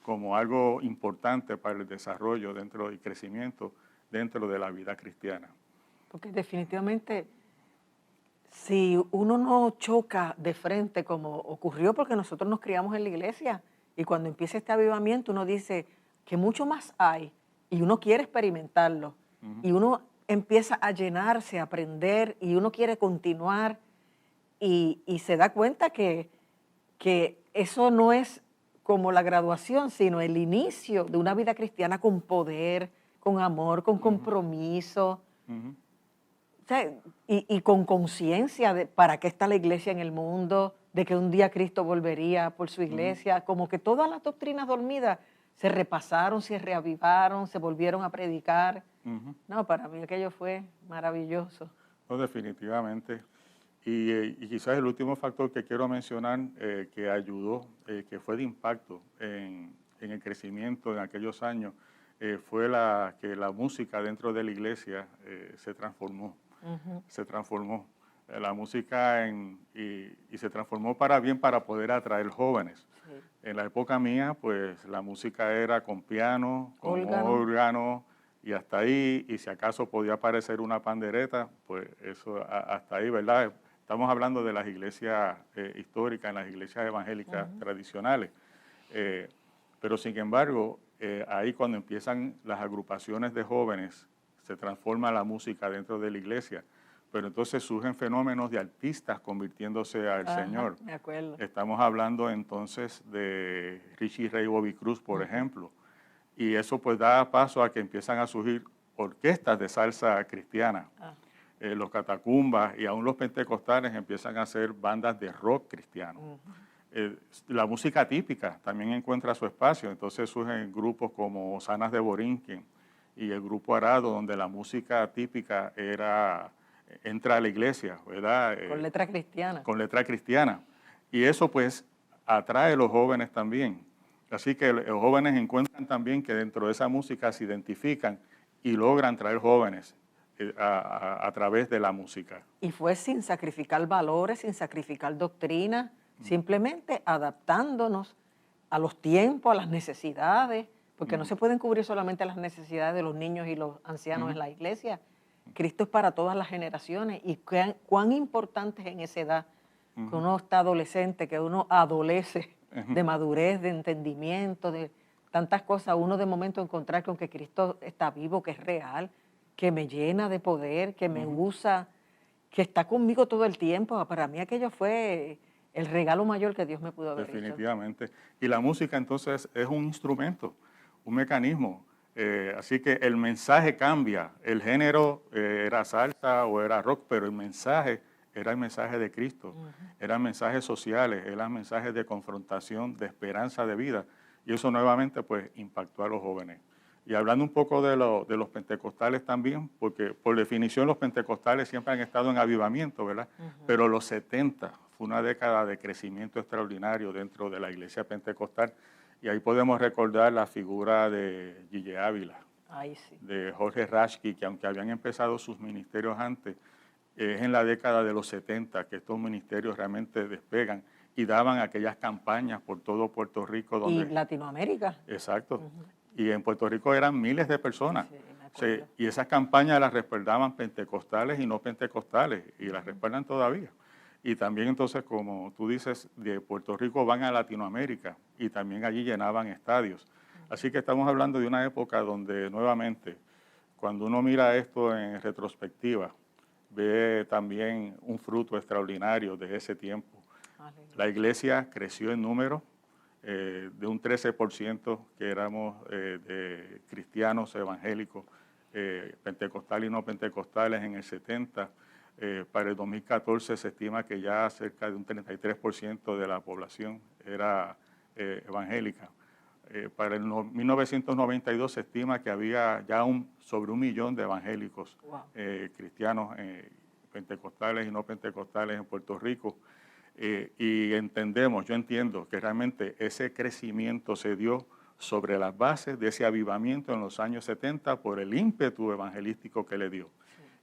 como algo importante para el desarrollo y crecimiento dentro de la vida cristiana. Porque definitivamente, si uno no choca de frente como ocurrió, porque nosotros nos criamos en la iglesia, y cuando empieza este avivamiento uno dice que mucho más hay, y uno quiere experimentarlo, y uno empieza a llenarse, a aprender, y uno quiere continuar, y se da cuenta que eso no es como la graduación, sino el inicio de una vida cristiana con poder, con amor, con compromiso, o sea, y con conciencia de para qué está la iglesia en el mundo, de que un día Cristo volvería por su iglesia, como que todas las doctrinas dormidas se repasaron, se reavivaron, se volvieron a predicar. No, para mí aquello fue maravilloso. No, definitivamente. Y quizás el último factor que quiero mencionar que ayudó, que fue de impacto en el crecimiento en aquellos años, fue que la música dentro de la iglesia se transformó. Se transformó. La música y se transformó para bien, para poder atraer jóvenes. Sí. En la época mía, pues la música era con piano, con órgano, y hasta ahí, y si acaso podía aparecer una pandereta, pues eso hasta ahí, ¿verdad? Estamos hablando de las iglesias históricas, en las iglesias evangélicas tradicionales. Pero sin embargo, ahí cuando empiezan las agrupaciones de jóvenes, se transforma la música dentro de la iglesia. Pero entonces surgen fenómenos de artistas convirtiéndose al Señor. Me acuerdo. Estamos hablando entonces de Richie Ray y Bobby Cruz, por ejemplo. Y eso pues da paso a que empiezan a surgir orquestas de salsa cristiana. Los catacumbas y aún los pentecostales empiezan a hacer bandas de rock cristiano. La música típica también encuentra su espacio. Entonces surgen grupos como Osanas de Borinquen y el Grupo Arado, donde la música típica entra a la iglesia, ¿verdad? Con letra cristiana. Con letra cristiana. Y eso pues atrae a los jóvenes también. Así que los jóvenes encuentran también que dentro de esa música se identifican y logran traer jóvenes a través de la música. Y fue sin sacrificar valores, sin sacrificar doctrina, simplemente adaptándonos a los tiempos, a las necesidades, porque no se pueden cubrir solamente las necesidades de los niños y los ancianos en la iglesia. Cristo es para todas las generaciones, y cuán importante es en esa edad, que uno está adolescente, que uno adolece de madurez, de entendimiento, de tantas cosas, uno de momento encontrar con que Cristo está vivo, que es real, que me llena de poder, que me usa, que está conmigo todo el tiempo. Para mí aquello fue el regalo mayor que Dios me pudo haber hecho. Definitivamente. Y la música entonces es un instrumento, un mecanismo. Así que el mensaje cambia. El género era salsa o era rock, pero el mensaje era el mensaje de Cristo. Eran mensajes sociales, eran mensajes de confrontación, de esperanza de vida. Y eso nuevamente pues impactó a los jóvenes. Y hablando un poco de los pentecostales también, porque por definición los pentecostales siempre han estado en avivamiento, ¿verdad? Pero los 70 fue una década de crecimiento extraordinario dentro de la iglesia pentecostal. Y ahí podemos recordar la figura de Gille Ávila, de Jorge Rashki, que aunque habían empezado sus ministerios antes, es en la década de los 70 que estos ministerios realmente despegan y daban aquellas campañas por todo Puerto Rico. Y Latinoamérica. Exacto. Y en Puerto Rico eran miles de personas. Sí, y esas campañas las respaldaban pentecostales y no pentecostales, y las respaldan todavía. Y también entonces, como tú dices, de Puerto Rico van a Latinoamérica y también allí llenaban estadios. Así que estamos hablando de una época donde nuevamente, cuando uno mira esto en retrospectiva, ve también un fruto extraordinario de ese tiempo. La iglesia creció en número, de un 13% que éramos de cristianos evangélicos, pentecostales y no pentecostales en el 70. Para el 2014 se estima que ya cerca de un 33% de la población era evangélica. Para el 1992 se estima que había ya sobre 1 millón de evangélicos cristianos, pentecostales y no pentecostales en Puerto Rico. Y yo entiendo que realmente ese crecimiento se dio sobre las bases de ese avivamiento en los años 70 por el ímpetu evangelístico que le dio.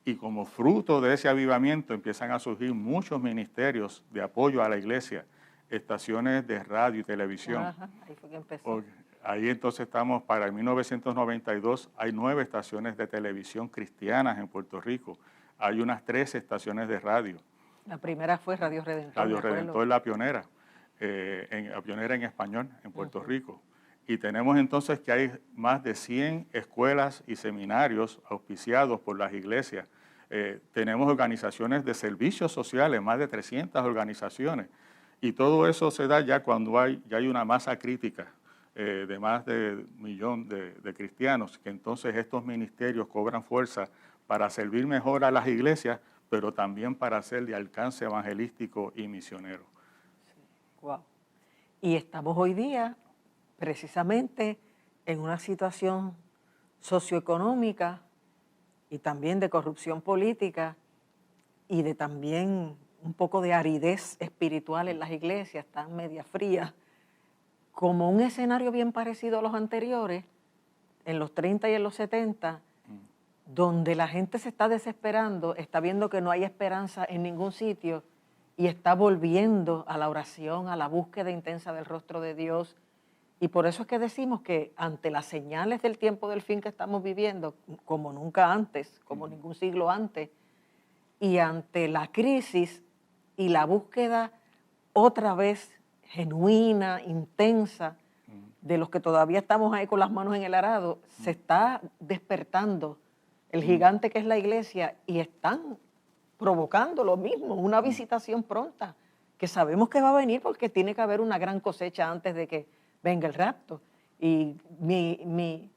Y como fruto de ese avivamiento empiezan a surgir muchos ministerios de apoyo a la iglesia, estaciones de radio y televisión. Ahí fue que empezó. Ahí entonces estamos, para el 1992, hay 9 estaciones de televisión cristianas en Puerto Rico. Hay unas 3 estaciones de radio. La primera fue Radio Redentor. Radio Redentor, la pionera en español en Puerto Rico. Y tenemos entonces que hay más de 100 escuelas y seminarios auspiciados por las iglesias. Tenemos organizaciones de servicios sociales, más de 300 organizaciones. Y todo eso se da ya cuando ya hay una masa crítica de más de 1 millón de cristianos, que entonces estos ministerios cobran fuerza para servir mejor a las iglesias, pero también para ser de alcance evangelístico y misionero. Sí. Wow. Y estamos hoy día precisamente en una situación socioeconómica y también de corrupción política y de también un poco de aridez espiritual en las iglesias, están media frías, como un escenario bien parecido a los anteriores, en los 30 y en los 70, donde la gente se está desesperando, está viendo que no hay esperanza en ningún sitio y está volviendo a la oración, a la búsqueda intensa del rostro de Dios. Y por eso es que decimos que ante las señales del tiempo del fin que estamos viviendo, como nunca antes, como ningún siglo antes, y ante la crisis y la búsqueda otra vez genuina, intensa, de los que todavía estamos ahí con las manos en el arado, se está despertando el gigante que es la iglesia y están provocando lo mismo, una visitación pronta, que sabemos que va a venir porque tiene que haber una gran cosecha antes de que venga el rapto. Y mi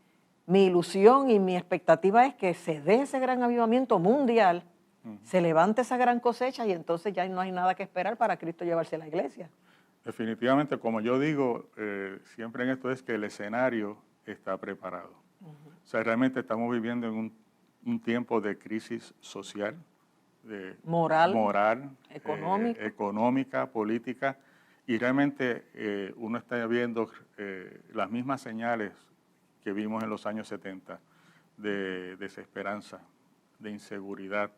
ilusión y mi expectativa es que se dé ese gran avivamiento mundial, se levante esa gran cosecha y entonces ya no hay nada que esperar para Cristo llevarse a la iglesia. Definitivamente, como yo digo siempre en esto, es que el escenario está preparado. O sea, realmente estamos viviendo en un tiempo de crisis social, moral, económica, política, y realmente uno está viendo las mismas señales que vimos en los años 70, de desesperanza, de inseguridad,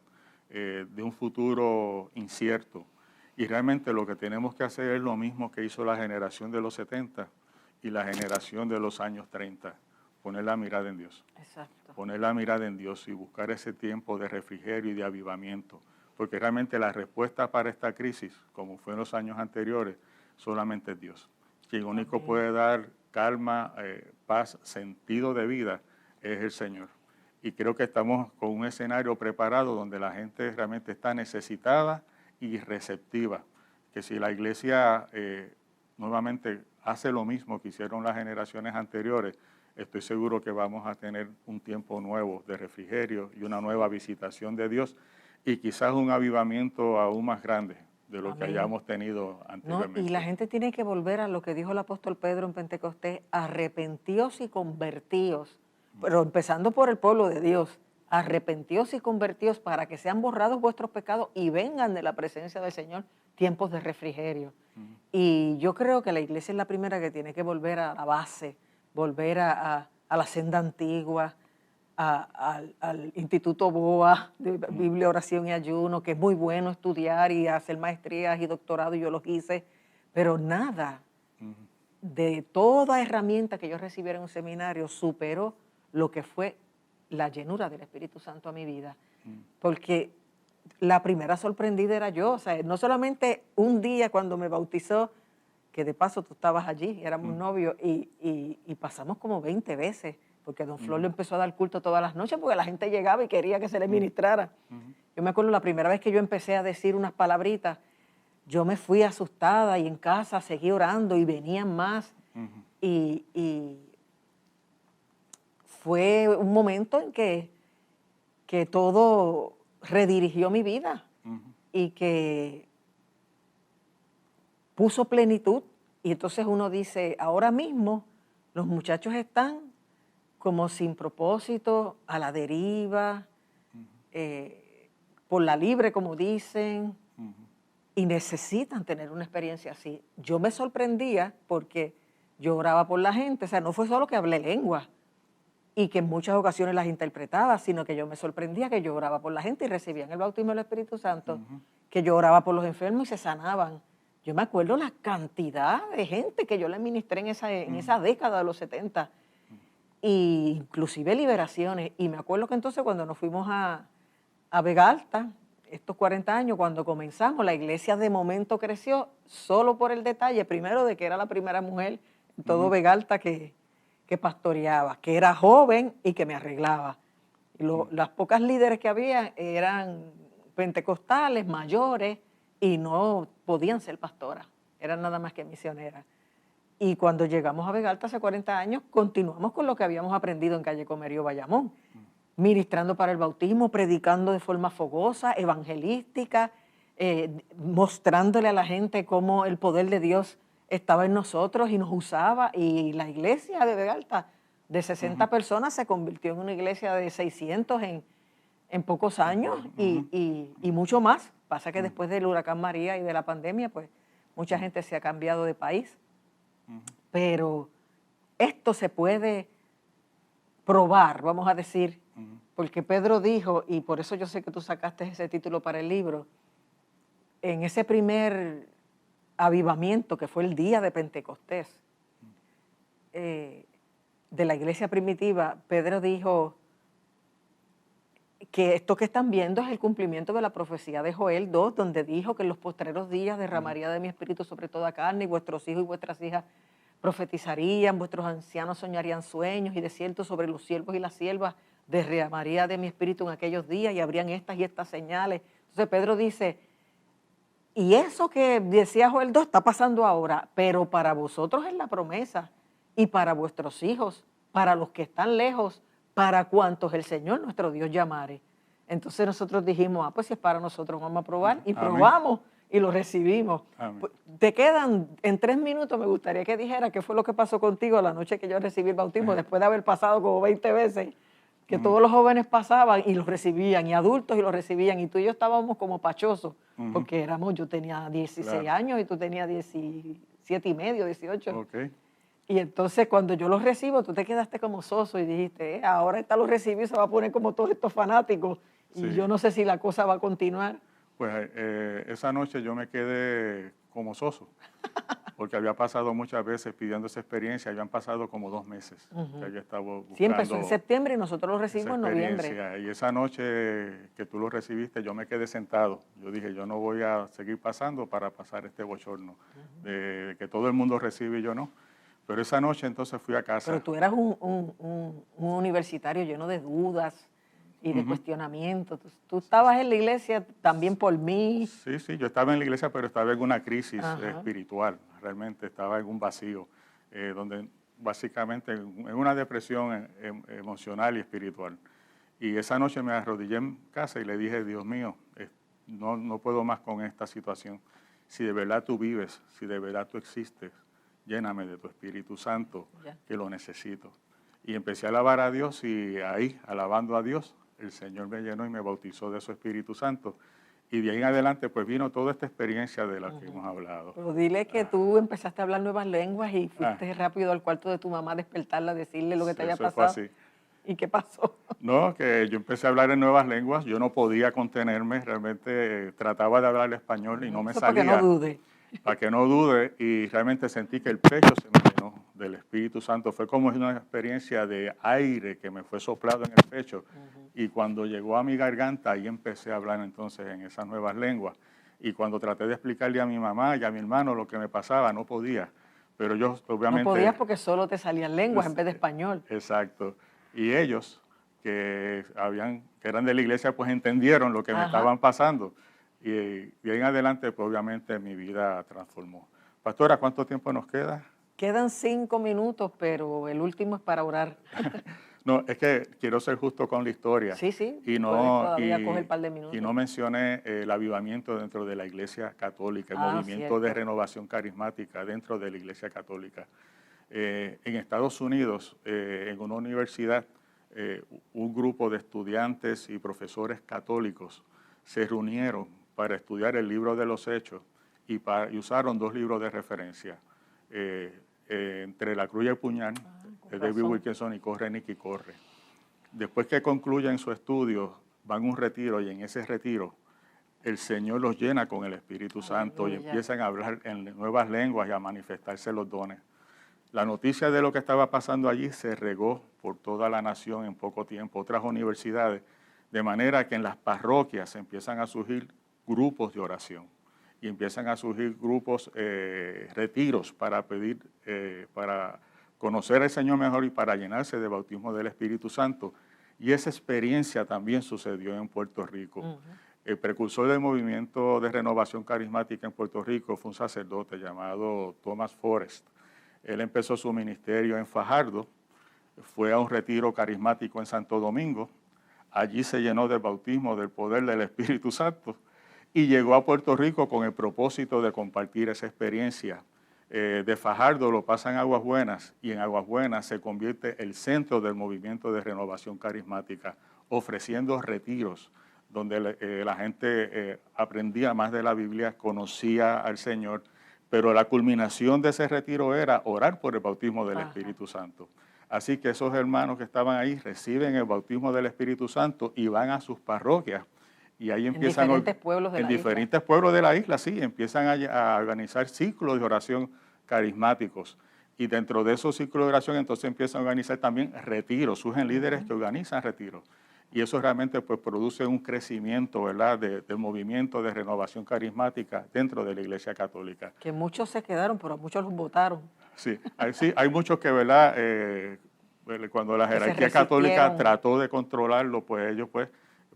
de un futuro incierto. Y realmente lo que tenemos que hacer es lo mismo que hizo la generación de los 70 y la generación de los años 30, poner la mirada en Dios. Exacto. Poner la mirada en Dios y buscar ese tiempo de refrigerio y de avivamiento. Porque realmente la respuesta para esta crisis, como fue en los años anteriores, solamente es Dios. Quien único puede dar calma, paz, sentido de vida es el Señor. y creo que estamos con un escenario preparado donde la gente realmente está necesitada y receptiva. Que si la iglesia nuevamente hace lo mismo que hicieron las generaciones anteriores, estoy seguro que vamos a tener un tiempo nuevo de refrigerio y una nueva visitación de Dios y quizás un avivamiento aún más grande de lo que hayamos tenido anteriormente. No, y la gente tiene que volver a lo que dijo el apóstol Pedro en Pentecostés: arrepentíos y convertíos, pero empezando por el pueblo de Dios, arrepentíos y convertíos para que sean borrados vuestros pecados y vengan de la presencia del Señor tiempos de refrigerio. Y yo creo que la iglesia es la primera que tiene que volver a la base, volver a la senda antigua, al Instituto BOA, de Biblia, Oración y Ayuno, que es muy bueno estudiar y hacer maestrías y doctorado, y yo los hice, pero nada de toda herramienta que yo recibiera en un seminario superó lo que fue la llenura del Espíritu Santo a mi vida. Porque la primera sorprendida era yo, o sea, no solamente un día cuando me bautizó, que de paso tú estabas allí, éramos novios, y pasamos como 20 veces, porque don Flor le empezó a dar culto todas las noches, porque la gente llegaba y quería que se le ministrara. Yo me acuerdo la primera vez que yo empecé a decir unas palabritas, yo me fui asustada y en casa seguí orando y venían más. Y fue un momento en que todo redirigió mi vida y que puso plenitud. Y entonces uno dice, ahora mismo los muchachos están como sin propósito, a la deriva, por la libre, como dicen, y necesitan tener una experiencia así. Yo me sorprendía porque yo oraba por la gente, o sea, no fue solo que hablé lengua y que en muchas ocasiones las interpretaba, sino que yo me sorprendía que yo oraba por la gente y recibían el bautismo del Espíritu Santo, que yo oraba por los enfermos y se sanaban. Yo me acuerdo la cantidad de gente que yo le ministré en esa década de los 70, e inclusive liberaciones. Y me acuerdo que entonces cuando nos fuimos a Vega Alta, estos 40 años, cuando comenzamos, la iglesia de momento creció solo por el detalle, primero, de que era la primera mujer en todo Vega Alta que pastoreaba, que era joven y que me arreglaba. Y las pocas líderes que había eran pentecostales, mayores, y no podían ser pastoras, eran nada más que misioneras. Y cuando llegamos a Vega Alta hace 40 años, continuamos con lo que habíamos aprendido en Calle Comerío, Bayamón, ministrando para el bautismo, predicando de forma fogosa, evangelística, mostrándole a la gente cómo el poder de Dios estaba en nosotros y nos usaba. Y la iglesia de Vega Alta, de 60 personas, se convirtió en una iglesia de 600 en pocos años y mucho más. Pasa que después del huracán María y de la pandemia, pues mucha gente se ha cambiado de país. Pero esto se puede probar, vamos a decir, porque Pedro dijo, y por eso yo sé que tú sacaste ese título para el libro, en ese primer avivamiento que fue el día de Pentecostés, de la iglesia primitiva, Pedro dijo que esto que están viendo es el cumplimiento de la profecía de Joel 2, donde dijo que en los postreros días derramaría de mi espíritu sobre toda carne, y vuestros hijos y vuestras hijas profetizarían, vuestros ancianos soñarían sueños, y de cierto sobre los siervos y las siervas derramaría de mi espíritu en aquellos días, y habrían estas y estas señales. Entonces Pedro dice, y eso que decía Joel 2 está pasando ahora, pero para vosotros es la promesa, y para vuestros hijos, para los que están lejos, para cuantos el Señor nuestro Dios llamare. Entonces nosotros dijimos, pues si es para nosotros, vamos a probar, y probamos y lo recibimos. Te quedan, en 3 minutos me gustaría que dijera qué fue lo que pasó contigo la noche que yo recibí el bautismo, después de haber pasado como 20 veces, que todos los jóvenes pasaban y los recibían, y adultos y los recibían, y tú y yo estábamos como pachosos, porque yo tenía 16 años y tú tenías 17 y medio, 18. Y entonces cuando yo los recibo, tú te quedaste como soso y dijiste, ahora esta los recibe y se va a poner como todos estos fanáticos, y yo no sé si la cosa va a continuar. Pues esa noche yo me quedé como soso, porque había pasado muchas veces pidiendo esa experiencia, habían pasado como 2 meses que había estado buscando. Sí, empezó en septiembre y nosotros lo recibimos en noviembre. Y esa noche que tú lo recibiste, yo me quedé sentado. Yo dije, yo no voy a seguir pasando para pasar este bochorno, de que todo el mundo recibe y yo no. Pero esa noche entonces fui a casa. Pero tú eras un universitario lleno de dudas y de cuestionamientos. Tú estabas en la iglesia también por mí. Sí, yo estaba en la iglesia, pero estaba en una crisis Ajá. espiritual. Realmente estaba en un vacío, donde básicamente en una depresión emocional y espiritual. Y esa noche me arrodillé en casa y le dije, Dios mío, no puedo más con esta situación. Si de verdad tú vives, si de verdad tú existes, lléname de tu Espíritu Santo, que lo necesito. Y empecé a alabar a Dios y ahí, alabando a Dios, el Señor me llenó y me bautizó de su Espíritu Santo. Y de ahí en adelante, pues vino toda esta experiencia de la que hemos hablado. Pero dile que tú empezaste a hablar nuevas lenguas y fuiste rápido al cuarto de tu mamá a despertarla, a decirle lo que te había pasado. Fue así. ¿Y qué pasó? No, que yo empecé a hablar en nuevas lenguas, yo no podía contenerme, realmente trataba de hablar español y no me salía. Para que no dude. Para que no dude, y realmente sentí que el pecho se me llenó del Espíritu Santo. Fue como una experiencia de aire que me fue soplado en el pecho. Y cuando llegó a mi garganta, ahí empecé a hablar entonces en esas nuevas lenguas. Y cuando traté de explicarle a mi mamá y a mi hermano lo que me pasaba, no podía. Pero yo obviamente... No podías porque solo te salían lenguas en vez de español. Exacto. Y ellos, que eran de la iglesia, pues entendieron lo que me estaban pasando. Y de ahí en adelante, pues obviamente mi vida transformó. Pastora, ¿cuánto tiempo nos queda? Quedan 5 minutos, pero el último es para orar. No, es que quiero ser justo con la historia. Sí, y puedes todavía coger un par de minutos. Y no mencioné el avivamiento dentro de la Iglesia Católica, el movimiento de renovación carismática dentro de la Iglesia Católica. En Estados Unidos, en una universidad, un grupo de estudiantes y profesores católicos se reunieron para estudiar el libro de los Hechos y usaron 2 libros de referencia, Entre la cruz y el puñal, de David Wilkerson, y Corre, Nicky, corre. Después que concluyen su estudio, van a un retiro y en ese retiro el Señor los llena con el Espíritu Santo y empiezan a hablar en nuevas lenguas y a manifestarse los dones. La noticia de lo que estaba pasando allí se regó por toda la nación en poco tiempo, otras universidades, de manera que en las parroquias empiezan a surgir grupos de oración y empiezan a surgir grupos, retiros para pedir, para conocer al Señor mejor y para llenarse de bautismo del Espíritu Santo. Y esa experiencia también sucedió en Puerto Rico. El precursor del movimiento de renovación carismática en Puerto Rico fue un sacerdote llamado Thomas Forrest. Él empezó su ministerio en Fajardo, fue a un retiro carismático en Santo Domingo, allí se llenó del bautismo del poder del Espíritu Santo y llegó a Puerto Rico con el propósito de compartir esa experiencia. De Fajardo lo pasan a Aguas Buenas y en Aguas Buenas se convierte el centro del movimiento de renovación carismática, ofreciendo retiros donde la gente aprendía más de la Biblia, conocía al Señor, pero la culminación de ese retiro era orar por el bautismo del Espíritu Santo. Así que esos hermanos que estaban ahí reciben el bautismo del Espíritu Santo y van a sus parroquias. Y ahí empiezan en diferentes pueblos de la isla. En diferentes pueblos de la isla, sí, empiezan a organizar círculos de oración carismáticos. Y dentro de esos círculos de oración entonces empiezan a organizar también retiros, surgen líderes que organizan retiros. Y eso realmente pues produce un crecimiento, ¿verdad?, del movimiento de renovación carismática dentro de la Iglesia Católica. Que muchos se quedaron, pero muchos los votaron. Sí, hay muchos que, ¿verdad?, cuando la jerarquía católica trató de controlarlo, pues ellos pues,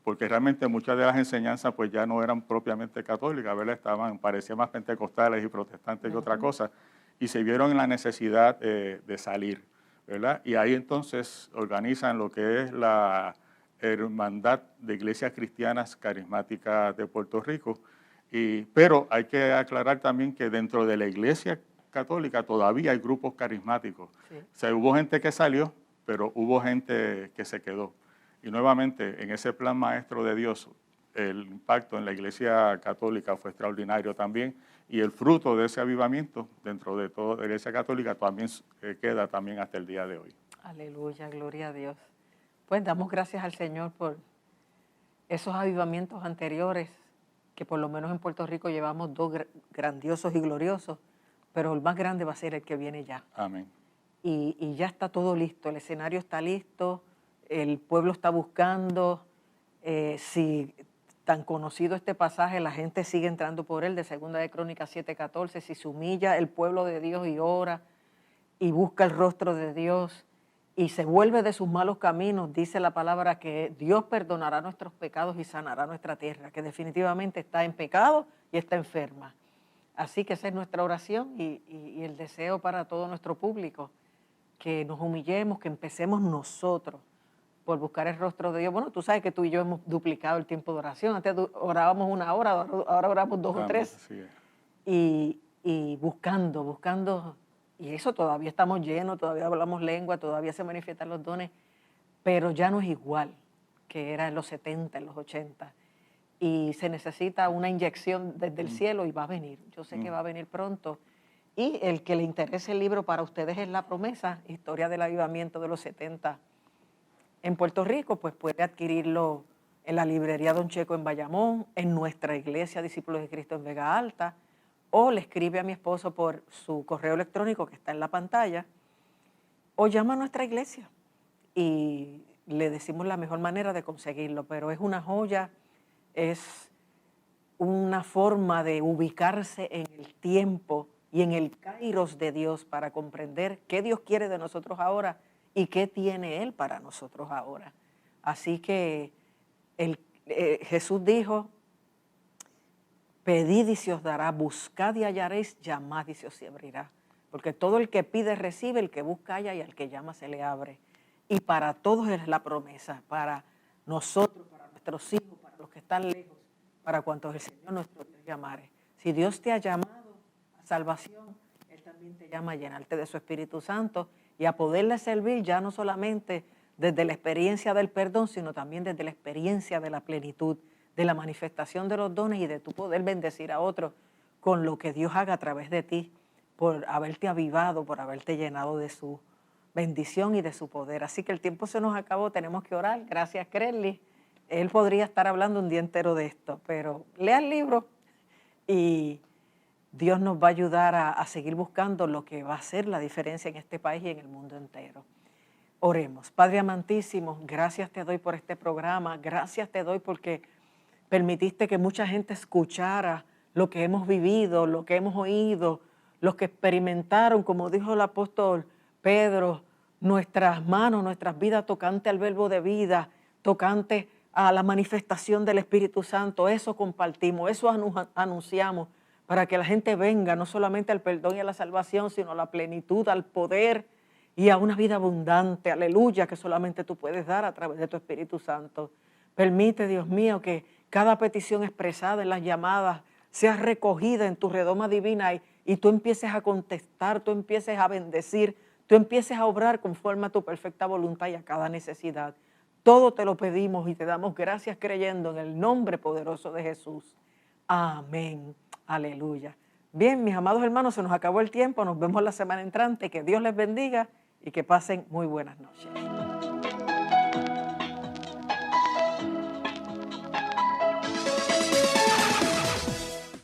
porque realmente muchas de las enseñanzas pues ya no eran propiamente católicas, ¿verdad?, parecían más pentecostales y protestantes que otra cosa, y se vieron en la necesidad de salir, ¿verdad? Y ahí entonces organizan lo que es la Hermandad de Iglesias Cristianas Carismáticas de Puerto Rico, pero hay que aclarar también que dentro de la Iglesia Católica todavía hay grupos carismáticos. Sí. O sea, hubo gente que salió, pero hubo gente que se quedó. Y nuevamente, en ese plan maestro de Dios, el impacto en la Iglesia Católica fue extraordinario también, y el fruto de ese avivamiento dentro de toda la Iglesia Católica también queda también hasta el día de hoy. Aleluya, gloria a Dios. Pues damos gracias al Señor por esos avivamientos anteriores, que por lo menos en Puerto Rico llevamos 2 grandiosos y gloriosos, pero el más grande va a ser el que viene ya. Amén. Y ya está todo listo, el escenario está listo, el pueblo está buscando, si tan conocido este pasaje, la gente sigue entrando por él, de 2 de Crónicas 7:14, si se humilla el pueblo de Dios y ora y busca el rostro de Dios y se vuelve de sus malos caminos, dice la palabra que Dios perdonará nuestros pecados y sanará nuestra tierra, que definitivamente está en pecado y está enferma. Así que esa es nuestra oración y el deseo para todo nuestro público, que nos humillemos, que empecemos nosotros por buscar el rostro de Dios. Bueno, tú sabes que tú y yo hemos duplicado el tiempo de oración. Antes orábamos 1 hora, ahora oramos 2 o 3. Sí. Y buscando, y eso todavía estamos llenos, todavía hablamos lengua, todavía se manifiestan los dones, pero ya no es igual que era en los 70, en los 80. Y se necesita una inyección desde el cielo y va a venir. Yo sé que va a venir pronto. Y el que le interese el libro para ustedes es La Promesa, Historia del Avivamiento de los 70 en Puerto Rico, pues puede adquirirlo en la librería Don Checo en Bayamón, en nuestra iglesia Discípulos de Cristo en Vega Alta, o le escribe a mi esposo por su correo electrónico que está en la pantalla, o llama a nuestra iglesia y le decimos la mejor manera de conseguirlo. Pero es una joya, es una forma de ubicarse en el tiempo y en el kairos de Dios para comprender qué Dios quiere de nosotros ahora y qué tiene Él para nosotros ahora. Así que Jesús dijo, pedid y se os dará, buscad y hallaréis, llamad y se os abrirá. Porque todo el que pide recibe, el que busca halla y al que llama se le abre. Y para todos es la promesa, para nosotros, para nuestros hijos, para los que están lejos, para cuantos el Señor nuestro Dios llamare. Si Dios te ha llamado a salvación, Él también te llama a llenarte de su Espíritu Santo y a poderle servir ya no solamente desde la experiencia del perdón, sino también desde la experiencia de la plenitud, de la manifestación de los dones y de tu poder bendecir a otros con lo que Dios haga a través de ti, por haberte avivado, por haberte llenado de su bendición y de su poder. Así que el tiempo se nos acabó, tenemos que orar. Gracias, Cresly. Él podría estar hablando un día entero de esto, pero lea el libro y Dios nos va a ayudar a seguir buscando lo que va a hacer la diferencia en este país y en el mundo entero. Oremos. Padre amantísimo, gracias te doy por este programa, gracias te doy porque permitiste que mucha gente escuchara lo que hemos vivido, lo que hemos oído, los que experimentaron, como dijo el apóstol Pedro, nuestras manos, nuestras vidas tocante al verbo de vida, tocante a la manifestación del Espíritu Santo. Eso compartimos, eso anunciamos, para que la gente venga no solamente al perdón y a la salvación, sino a la plenitud, al poder y a una vida abundante, aleluya, que solamente tú puedes dar a través de tu Espíritu Santo. Permite, Dios mío, que cada petición expresada en las llamadas sea recogida en tu redoma divina y tú empieces a contestar, tú empieces a bendecir, tú empieces a obrar conforme a tu perfecta voluntad y a cada necesidad. Todo te lo pedimos y te damos gracias creyendo en el nombre poderoso de Jesús. Amén. Aleluya. Bien, mis amados hermanos, se nos acabó el tiempo. Nos vemos la semana entrante. Que Dios les bendiga y que pasen muy buenas noches.